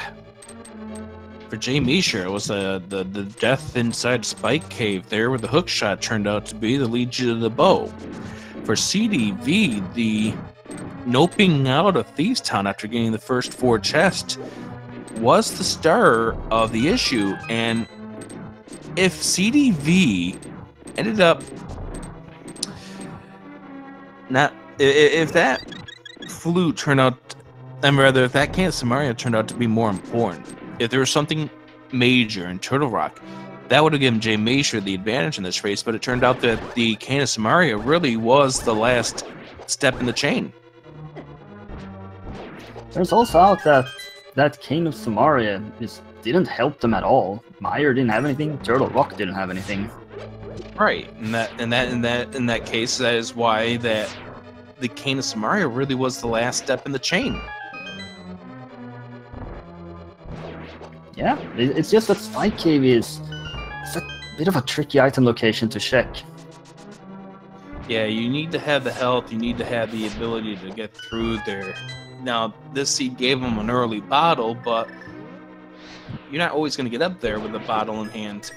For jmeasher, it was the death inside Spike Cave there where the hook shot turned out to be the lead you to the bow. For SeedyV, the noping out of Thieves Town after getting the first 4 chests was the star of the issue, and if SeedyV ended up not, if that flute turned out, and rather if that Can of Samaria turned out to be more important, if there was something major in Turtle Rock, that would have given jmeasher the advantage in this race, but it turned out that the Can of Samaria really was the last step in the chain. There's also out that King of Samaria just didn't help them at all. Meyer didn't have anything. Turtle Rock didn't have anything. Right, in that case, that is why that the King of Samaria really was the last step in the chain. Yeah, it's just that Spike Cave is a bit of a tricky item location to check. Yeah, you need to have the health. You need to have the ability to get through there. Now, this seed gave him an early bottle, but you're not always going to get up there with a bottle in hand.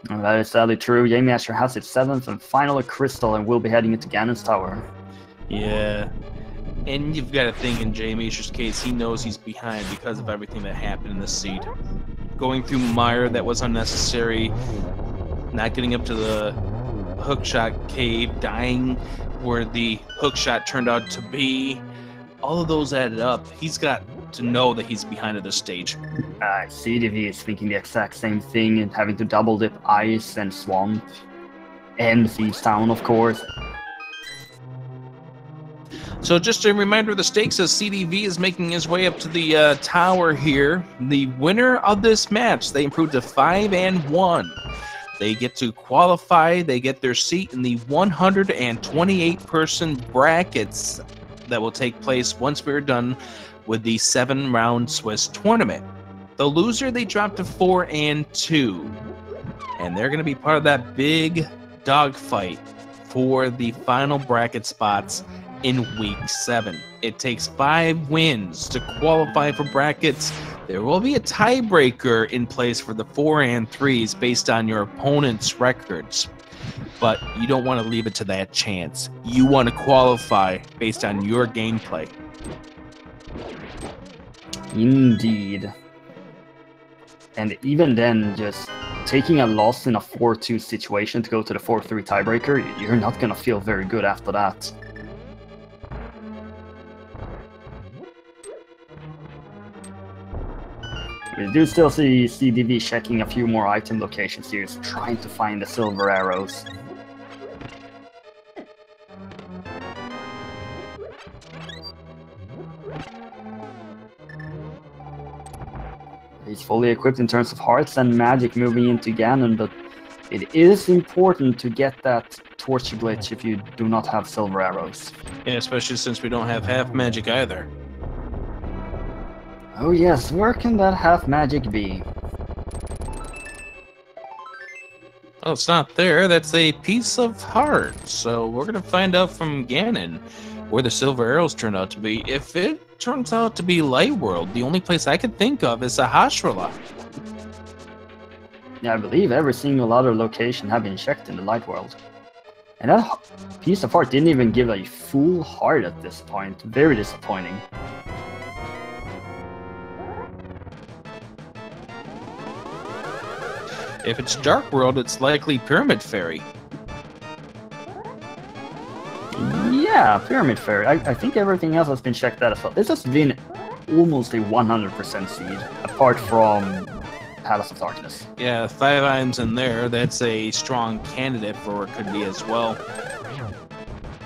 And that is sadly true. jmeasher has its 7th and final crystal and will be heading into Ganon's tower. Yeah. And you've got to think in jmeasher's case, he knows he's behind because of everything that happened in this seed. Going through Mire, that was unnecessary. Not getting up to the hookshot cave, dying where the hookshot turned out to be. All of those added up. He's got to know that he's behind at this stage. SeedyV is thinking the exact same thing and having to double dip Ice and Swamp. And Thieves Town, of course. So just a reminder of the stakes as SeedyV is making his way up to the tower here. The winner of this match, they improved to 5-1. They get to qualify. They get their seat in the 128-person brackets that will take place once we're done with the 7-round Swiss tournament. The loser, they drop to 4-2. And they're going to be part of that big dogfight for the final bracket spots in week 7. It takes 5 wins to qualify for brackets. There will be a tiebreaker in place for the 4 and 3s based on your opponent's records. But you don't want to leave it to that chance. You want to qualify based on your gameplay. Indeed. And even then, just taking a loss in a 4-2 situation to go to the 4-3 tiebreaker, you're not going to feel very good after that. We do still see SeedyV checking a few more item locations here, trying to find the silver arrows. He's fully equipped in terms of hearts and magic moving into Ganon, but it is important to get that torch glitch if you do not have silver arrows. Yeah, especially since we don't have half magic either. Oh yes, where can that half magic be? Oh, it's not there. That's a piece of heart. So we're going to find out from Ganon where the silver arrows turn out to be. If it turns out to be Light World, the only place I could think of is Ahashrala. Yeah, I believe every single other location have been checked in the Light World. And that piece of heart didn't even give a full heart at this point. Very disappointing. If it's Dark World, it's likely Pyramid Fairy. Yeah, Pyramid Fairy. I think everything else has been checked out as well. This has been almost a 100% seed, apart from Palace of Darkness. Yeah, 5 items in there. That's a strong candidate for what it could be as well.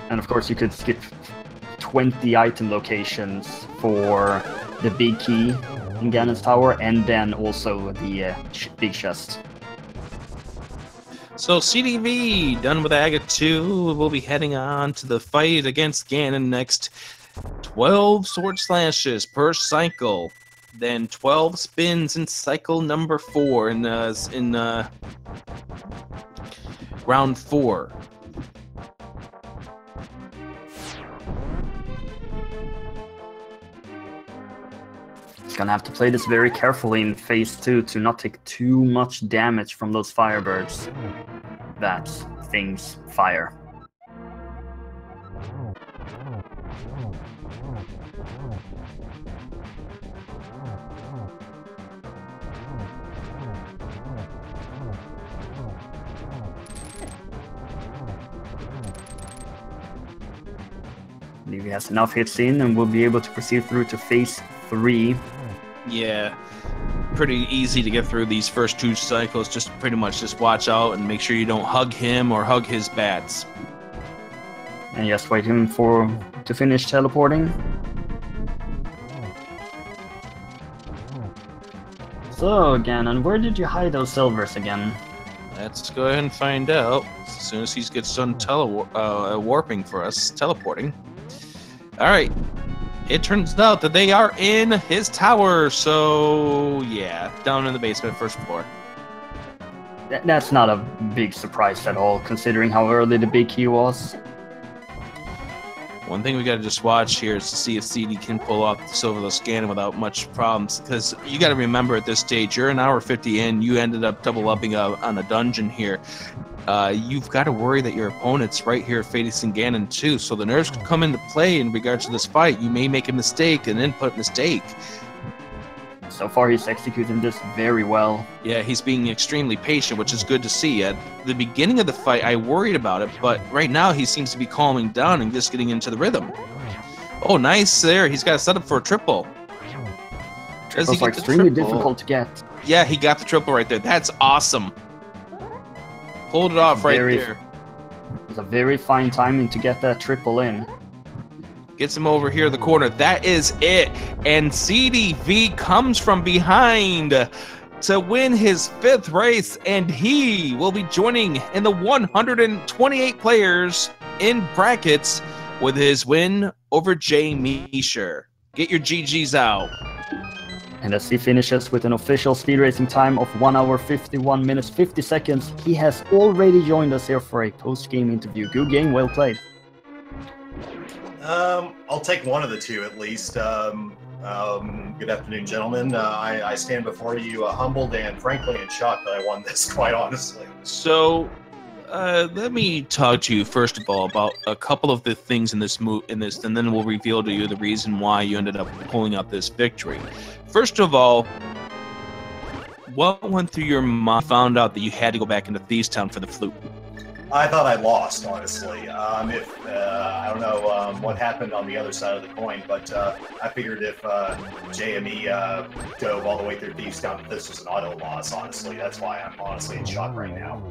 And of course, you could skip 20 item locations for the big key in Ganon's Tower, and then also the big chest. So SeedyV, done with Aga 2, we'll be heading on to the fight against Ganon next. 12 sword slashes per cycle, then 12 spins in cycle number 4 in round 4. He's gonna have to play this very carefully in phase 2 to not take too much damage from those firebirds that things fire. He has enough hits in and will be able to proceed through to phase 3. Yeah, pretty easy to get through these first 2 cycles. Just pretty much just watch out and make sure you don't hug him or hug his bats. And just wait him to finish teleporting. So, Ganon, where did you hide those silvers again? Let's go ahead and find out as soon as he gets done warping for us, teleporting. Alright, it turns out that they are in his tower, so yeah, down in the basement, first floor. That's not a big surprise at all, considering how early the big key was. One thing we gotta just watch here is to see if CD can pull off the Silverless Ganon without much problems, because you gotta remember at this stage, you're an hour 50 in, you ended up double-upping on a dungeon here. You've got to worry that your opponent's right here facing Ganon too, so the nerves could come into play in regards to this fight. You may make a mistake, an input mistake. So far, he's executing this very well. Yeah, he's being extremely patient, which is good to see. At the beginning of the fight, I worried about it, but right now he seems to be calming down and just getting into the rhythm. Oh, nice there. He's got a setup for a triple. Triples are extremely difficult to get. Yeah, he got the triple right there. That's awesome. Hold it off right there. It's a very fine timing to get that triple in. Gets him over here in the corner. That is it. And SeedyV comes from behind to win his 5th race, and he will be joining in the 128 players in brackets with his win over jmeasher. Get your GGs out. And as he finishes with an official speed racing time of 1 hour 51 minutes 50 seconds, he has already joined us here for a post-game interview. Good game, well played. I'll take one of the two at least. Good afternoon, gentlemen. I stand before you humbled and frankly in shock that I won this, quite honestly. So, let me talk to you first of all about a couple of the things in this and then we'll reveal to you the reason why you ended up pulling out this victory. First of all, what went through your mind? Found out that you had to go back into Thieves Town for the flute. I thought I lost, honestly. I don't know what happened on the other side of the coin, but I figured if JME dove all the way through Thieves Town, this was an auto loss. Honestly, that's why I'm honestly in shock right now.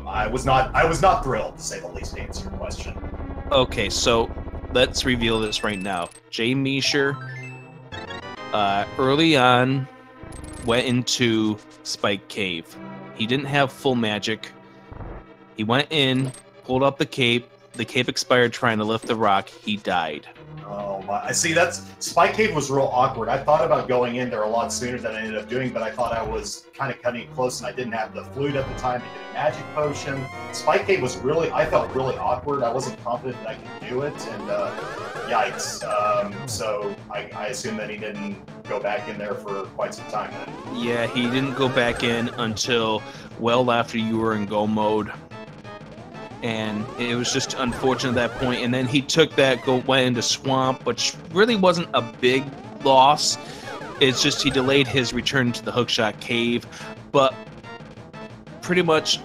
I was not thrilled, to say the least, to answer your question. Okay, so let's reveal this right now. jmeasher early on went into Spike Cave. He didn't have full magic. He went in, pulled up the cape expired trying to lift the rock, he died. Oh my, I see, that's, Spike Cave was real awkward. I thought about going in there a lot sooner than I ended up doing, but I thought I was kind of cutting it close and I didn't have the flute at the time to get a magic potion. Spike Cave was really, I felt really awkward. I wasn't confident that I could do it, and yikes. So I assume that he didn't go back in there for quite some time then. Yeah, he didn't go back in until well after you were in go mode. And it was just unfortunate at that point. And then he took that, went into Swamp, which really wasn't a big loss. It's just he delayed his return to the Hookshot Cave. But pretty much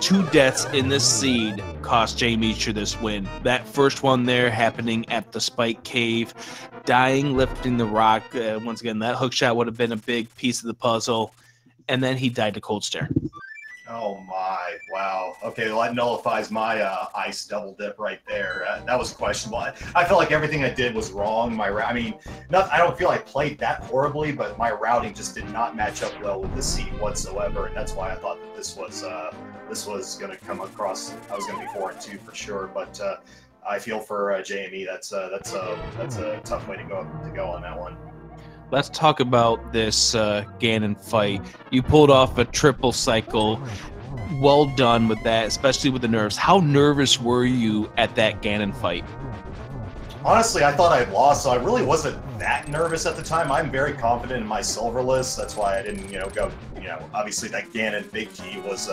2 deaths in this seed cost jmeasher this win. That first one there happening at the Spike Cave, dying, lifting the rock. Once again, that hook shot would have been a big piece of the puzzle. And then he died to cold stare. Oh my, wow. Okay, well, that nullifies my ice double dip right there. That was questionable. I felt like everything I did was wrong. I mean, I don't feel I played that horribly, but my routing just did not match up well with the seed whatsoever, and that's why I thought that this was going to come across. I was going to be 4-2 for sure, but I feel for JME. That's a tough way to go on that one. Let's talk about this Ganon fight. You pulled off a triple cycle. Well done with that, especially with the nerves. How nervous were you at that Ganon fight? Honestly, I thought I had lost, so I really wasn't that nervous at the time. I'm very confident in my silver list. That's why I didn't, go. Obviously that Ganon Big Key was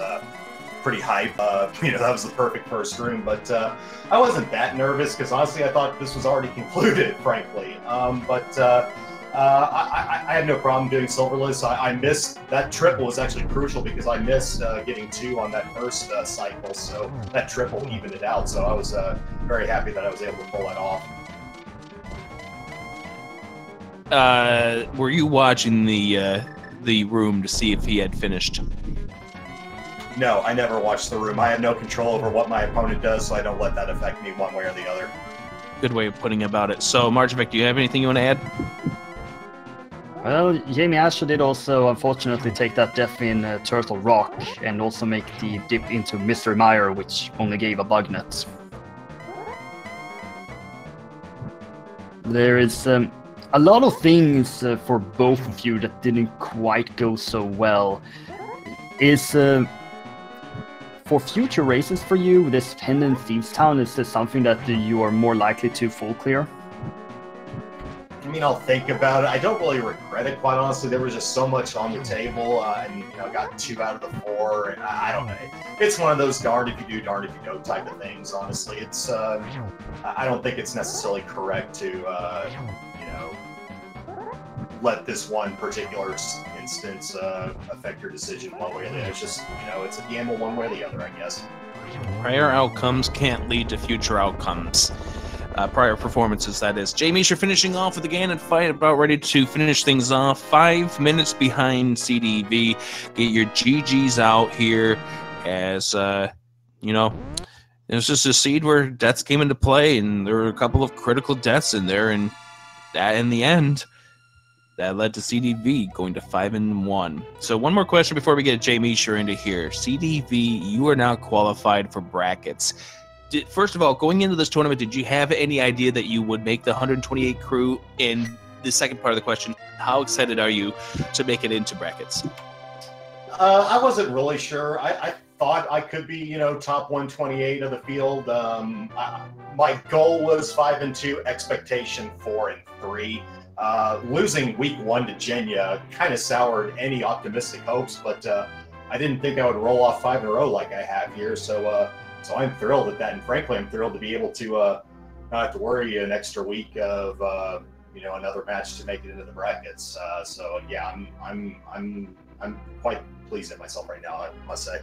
pretty hype. That was the perfect first room, but I wasn't that nervous because honestly, I thought this was already concluded, frankly. I had no problem doing silverless. I missed that triple was actually crucial because I missed getting 2 on that first cycle, so that triple evened it out. So I was very happy that I was able to pull that off. Were you watching the room to see if he had finished? No, I never watched the room. I have no control over what my opponent does, so I don't let that affect me one way or the other. Good way of putting about it. So, Marjavec, do you have anything you want to add? Well, jmeasher did also unfortunately take that death in Turtle Rock and also make the dip into Mystery Mire, which only gave a bug net. There is a lot of things for both of you that didn't quite go so well. Is for future races for you, this Pendant Thieves Town, is this something that you are more likely to full clear? I mean, I'll think about it. I don't really regret it, quite honestly. There was just so much on the table, and got 2 out of the 4. And I don't know. It's one of those darned if you do, darned if you don't type of things. Honestly, it's I don't think it's necessarily correct to let this one particular instance affect your decision one way or the other. It's just it's a gamble one way or the other, I guess. Prior outcomes can't lead to future outcomes. Prior performances, that is. jmeasher finishing off with the Ganon fight, about ready to finish things off. 5 minutes behind SeedyV. Get your GGs out here as, it was just a seed where deaths came into play, and there were a couple of critical deaths in there, and that, in the end, that led to SeedyV going to 5-1. So one more question before we get jmeasher into here. SeedyV, you are now qualified for brackets. First of all, going into this tournament, did you have any idea that you would make the 128 crew? And the second part of the question, how excited are you to make it into brackets? I wasn't really sure. I thought I could be, top 128 of the field. My goal was 5-2, expectation 4-3. Losing week 1 to Genya kind of soured any optimistic hopes, but I didn't think I would roll off 5 in a row like I have here. So I'm thrilled at that, and frankly, I'm thrilled to be able to not have to worry an extra week of another match to make it into the brackets. So yeah, I'm quite pleased at myself right now, I must say.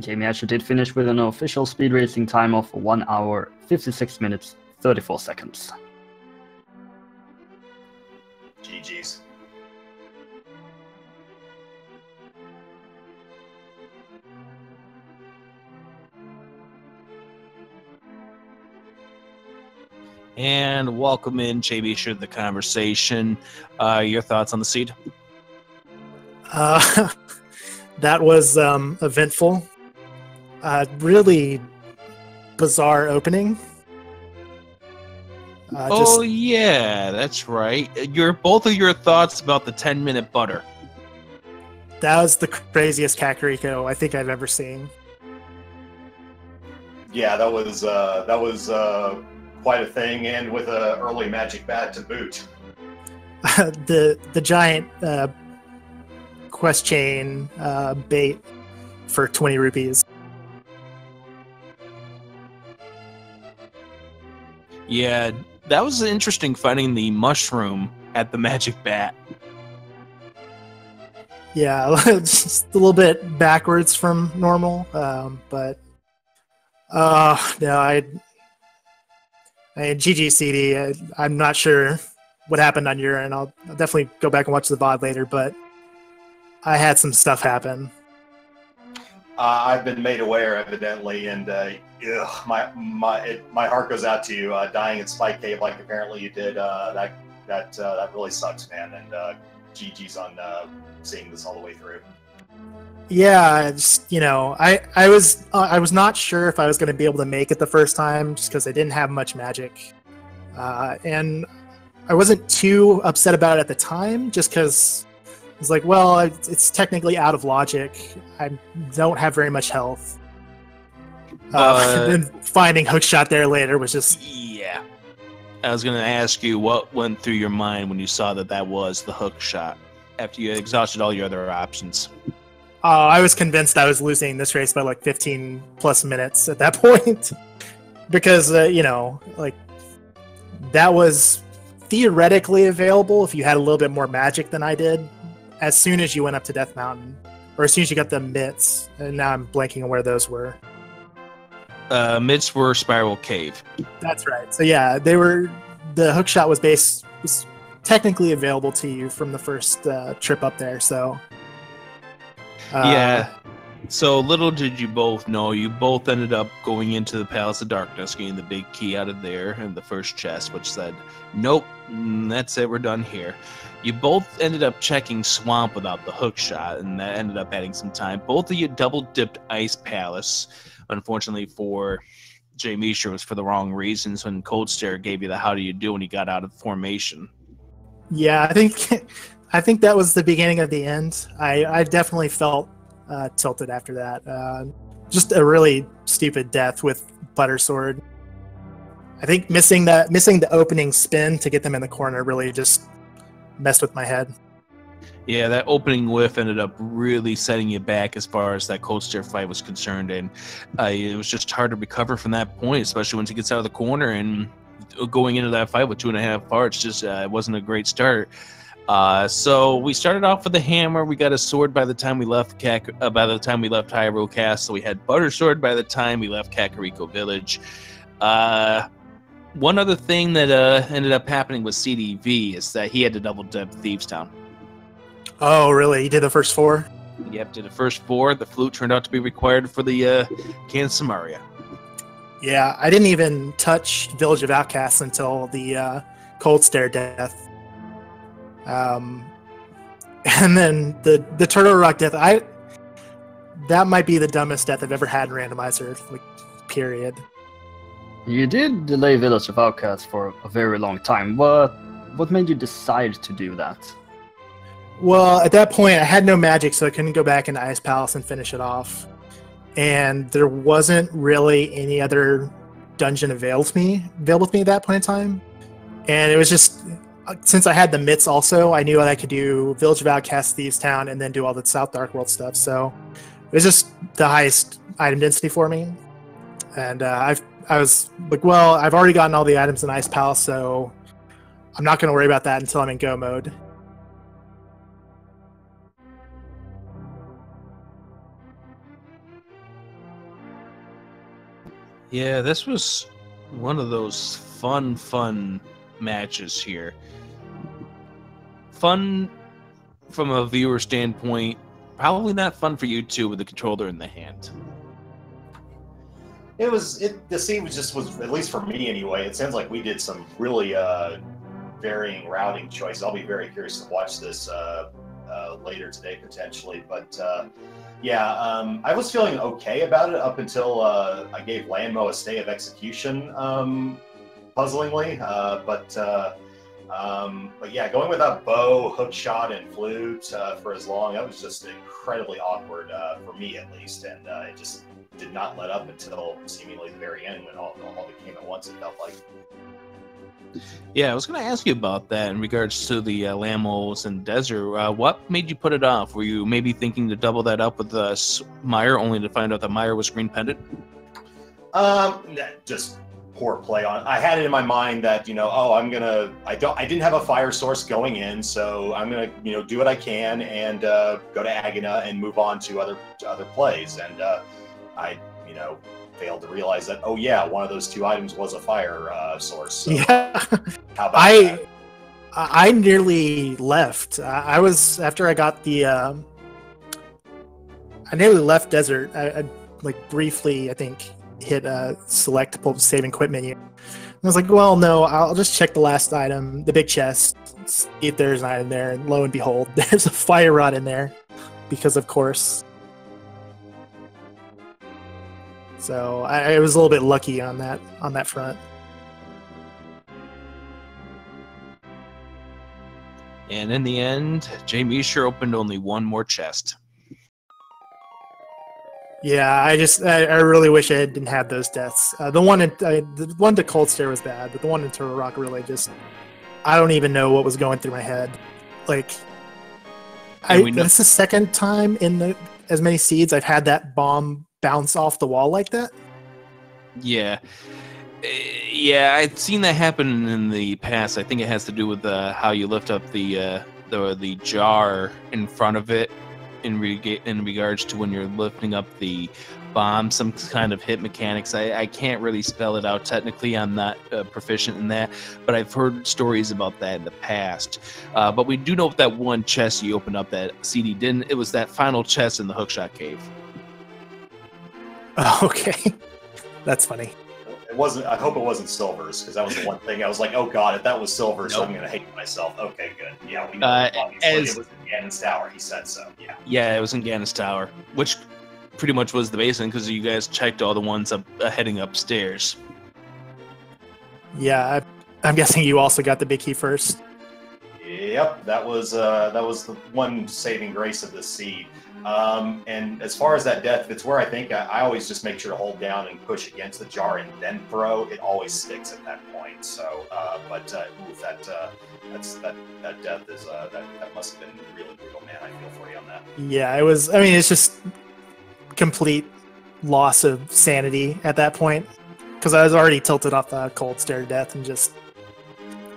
jmeasher did finish with an official speed racing time of 1 hour, 56 minutes, 34 seconds. GG's. And welcome in, jmeasher, to the conversation. Your thoughts on the seed? That was eventful. Really bizarre opening. Yeah, that's right. Both of your thoughts about the 10-minute butter. That was the craziest Kakariko I think I've ever seen. Yeah, that was quite a thing, and with an early magic bat to boot. the giant quest chain bait for 20 rupees. Yeah, that was interesting, finding the mushroom at the magic bat. Yeah, just a little bit backwards from normal, but no, GG CD. I'm not sure what happened on your end. I'll definitely go back and watch the VOD later, but I had some stuff happen. I've been made aware, evidently, and my heart goes out to you. Dying in Spike Cave, like apparently you did. That really sucks, man. And GG's on seeing this all the way through. Yeah, just, I was not sure if I was going to be able to make it the first time, just because I didn't have much magic, and I wasn't too upset about it at the time, just because I was like, well, it's technically out of logic. I don't have very much health. And then finding hookshot there later was just... Yeah. I was going to ask you what went through your mind when you saw that was the hookshot after you exhausted all your other options. I was convinced I was losing this race by like 15 plus minutes at that point. Because, that was theoretically available if you had a little bit more magic than I did as soon as you went up to Death Mountain. Or as soon as you got the mitts. And now I'm blanking on where those were. Mitts were Spiral Cave. That's right. So yeah, the hookshot was technically available to you from the first trip up there. So yeah. So little did you both know, you both ended up going into the Palace of Darkness, getting the big key out of there in the first chest, which said, "Nope, that's it. We're done here." You both ended up checking Swamp without the hookshot, and that ended up adding some time. Both of you double-dipped Ice Palace. Unfortunately for jmeasher, it was for the wrong reasons when Cold Stare gave you the how do you do when he got out of formation. Yeah, I think that was the beginning of the end. I definitely felt tilted after that. Just a really stupid death with Butter Sword. I think missing the opening spin to get them in the corner really just messed with my head. Yeah, that opening whiff ended up really setting you back as far as that Cold Stare fight was concerned, and it was just hard to recover from that point, especially once he gets out of the corner and going into that fight with 2.5 parts. Just it wasn't a great start. So we started off with a hammer. We got a sword by the time we left Hyrule Castle. We had Butter Sword by the time we left Kakariko Village. One other thing that ended up happening with SeedyV is that he had to double dip Thieves Town. Oh, really? You did the first 4? Yep, did the first 4. The flute turned out to be required for the Can Samaria. Yeah, I didn't even touch Village of Outcasts until the Cold Stare death. And then the Turtle Rock death, that might be the dumbest death I've ever had in Randomizer, period. You did delay Village of Outcasts for a very long time. What made you decide to do that? Well, at that point, I had no magic, so I couldn't go back into Ice Palace and finish it off. And there wasn't really any other dungeon available to me at that point in time. And it was just, since I had the mitts also, I knew that I could do Village of Outcasts, Thieves Town, and then do all the South Dark World stuff. So it was just the highest item density for me. And I was like, well, I've already gotten all the items in Ice Palace, so I'm not going to worry about that until I'm in Go mode. Yeah, this was one of those fun matches here. Fun from a viewer standpoint, probably not fun for you two with the controller in the hand. The scene was at least for me anyway. It sounds like we did some really varying routing choices. I'll be very curious to watch this later today potentially, but yeah, I was feeling okay about it up until I gave Landmo a stay of execution, puzzlingly. But yeah, going without bow, hookshot, and flute for as long, that was just incredibly awkward for me at least, and it just did not let up until seemingly the very end when all became at once, it felt like. Yeah, I was going to ask you about that in regards to the Lamos and Desert. What made you put it off? Were you maybe thinking to double that up with Meyer, only to find out that Meyer was green pendant? Just poor play on. I had it in my mind that, you know, oh, I didn't have a fire source going in, so I'm gonna, you know, do what I can and go to Agana and move on to other plays. And I, you know, failed to realize that, oh yeah, one of those 2 items was a fire source. So, yeah. How about that? I nearly left. I was, after I got the, I nearly left desert. I like briefly, I think, hit select to pull the save and quit menu. And I was like, well, no, I'll just check the last item, the big chest, see if there's an item there. And lo and behold, there's a fire rod in there, because of course. So I was a little bit lucky on that front. And in the end, jmeasher opened only one more chest. Yeah, I really wish I didn't have those deaths. The one to Cold Stare was bad, but the one in Turtle Rock really just, I don't even know what was going through my head. Like, that's the second time in as many seeds I've had that bomb bounce off the wall like that. Yeah. Yeah, I'd seen that happen in the past. I think it has to do with how you lift up the jar in front of it in regards to when you're lifting up the bomb, some kind of hit mechanics. I can't really spell it out technically. I'm not proficient in that, but I've heard stories about that in the past. But we do know that one chest you opened up that CD didn't. It was that final chest in the hookshot cave. Okay. That's funny. It wasn't. I hope it wasn't Silver's, because that was the one thing I was like, oh god, if that was Silver's, Nope. I'm gonna hate myself. Okay, good. Yeah, we know. Obviously, it was in Ganon's Tower. He said so. Yeah. Yeah, it was in Ganon's Tower, which pretty much was the basement because you guys checked all the ones up heading upstairs. Yeah, I'm guessing you also got the big key first. Yep, that was the one saving grace of the seed. And as far as that death, it's where I think I always just make sure to hold down and push against the jar and then throw. It always sticks at that point. So, that death is that must have been really brutal, man. I feel for you on that. Yeah, it was. I mean, it's just complete loss of sanity at that point, because I was already tilted off the Cold Stare death and just,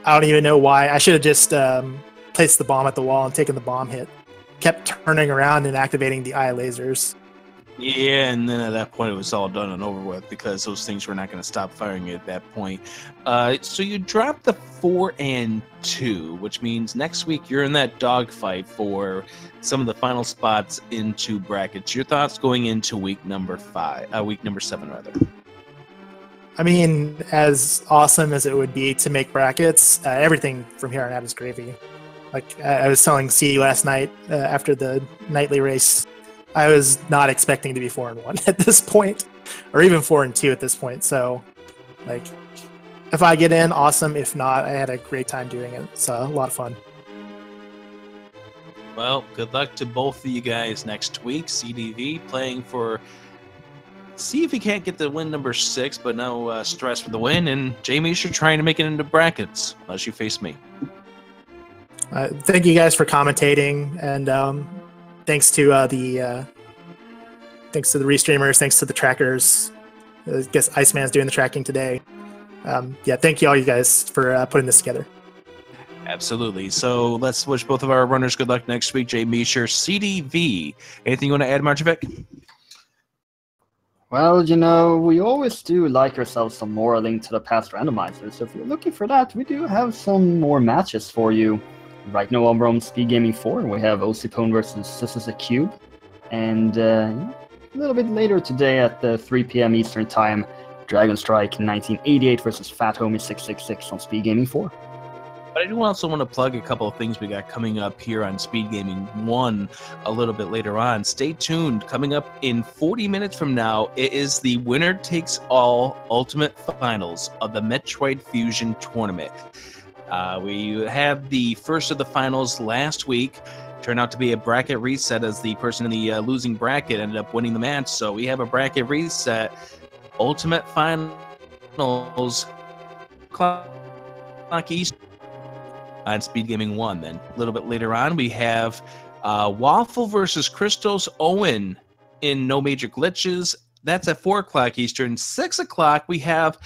I don't even know why. I should have just placed the bomb at the wall and taken the bomb hit. Kept turning around and activating the eye lasers. Yeah, and then at that point it was all done and over with because those things were not going to stop firing at that point. So you dropped the 4 and 2, which means next week you're in that dogfight for some of the final spots into brackets. Your thoughts going into week number 7 rather? I mean, as awesome as it would be to make brackets, everything from here on out is gravy. Like I was telling C last night after the nightly race, I was not expecting to be 4-1 at this point, or even 4-2 at this point. So, like, if I get in, awesome. If not, I had a great time doing it. It's a lot of fun. Well, good luck to both of you guys next week. SeedyV playing for. See if he can't get the win number 6, but no stress for the win. And jmeasher trying to make it into brackets, unless you face me. Thank you guys for commentating, and thanks to the restreamers, thanks to the trackers. I guess Iceman's doing the tracking today. Yeah, thank you all you guys for putting this together. Absolutely. So let's wish both of our runners good luck next week. jmeasher, SeedyV. Anything you want to add, Marjovic? Well, you know, we always do like ourselves some more Link to the Past randomizers, so if you're looking for that, we do have some more matches for you. Right now over on Speed Gaming 4, we have Osipone versus Sisters of Cube, and a little bit later today at 3 p.m. Eastern Time, Dragon Strike 1988 versus Fat Homie 666 on Speed Gaming 4. But I do also want to plug a couple of things we got coming up here on Speed Gaming 1 a little bit later on. Stay tuned. Coming up in 40 minutes from now, it is the winner takes all Ultimate Finals of the Metroid Fusion Tournament. We had the first of the finals last week. Turned out to be a bracket reset, as the person in the losing bracket ended up winning the match. So we have a bracket reset. Ultimate Finals clock East on Speed Gaming 1. Then a little bit later on, we have Waffle versus Christos Owen in No Major Glitches. That's at 4 o'clock Eastern. 6 o'clock, we have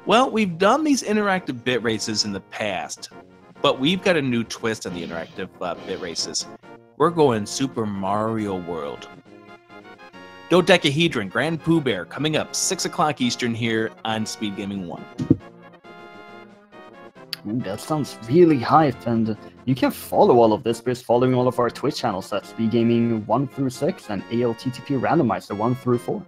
Well, we've done these interactive bit races in the past, but we've got a new twist on the interactive bit races. We're going Super Mario World. Dodecahedron Grand Pooh Bear coming up 6 o'clock Eastern here on Speed Gaming 1. Ooh, that sounds really hype, and you can follow all of this by following all of our Twitch channels at Speed Gaming 1 through 6 and ALTTP Randomizer 1 through 4.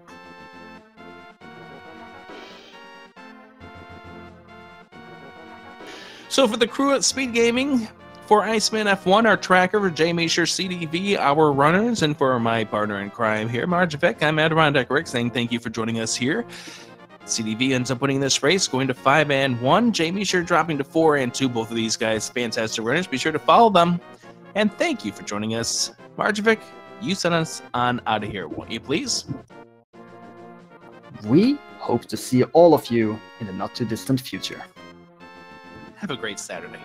So for the crew at Speed Gaming, for Iceman F1, our tracker, for jmeasher, SeedyV, our runners, and for my partner in crime here, Marjavik, I'm Adirondack Rick, saying thank you for joining us here. SeedyV ends up winning this race, going to 5 and 1. jmeasher dropping to 4 and 2. Both of these guys, fantastic runners. Be sure to follow them. And thank you for joining us. Marjavik, you send us on out of here, won't you please? We hope to see all of you in the not-too-distant future. Have a great Saturday.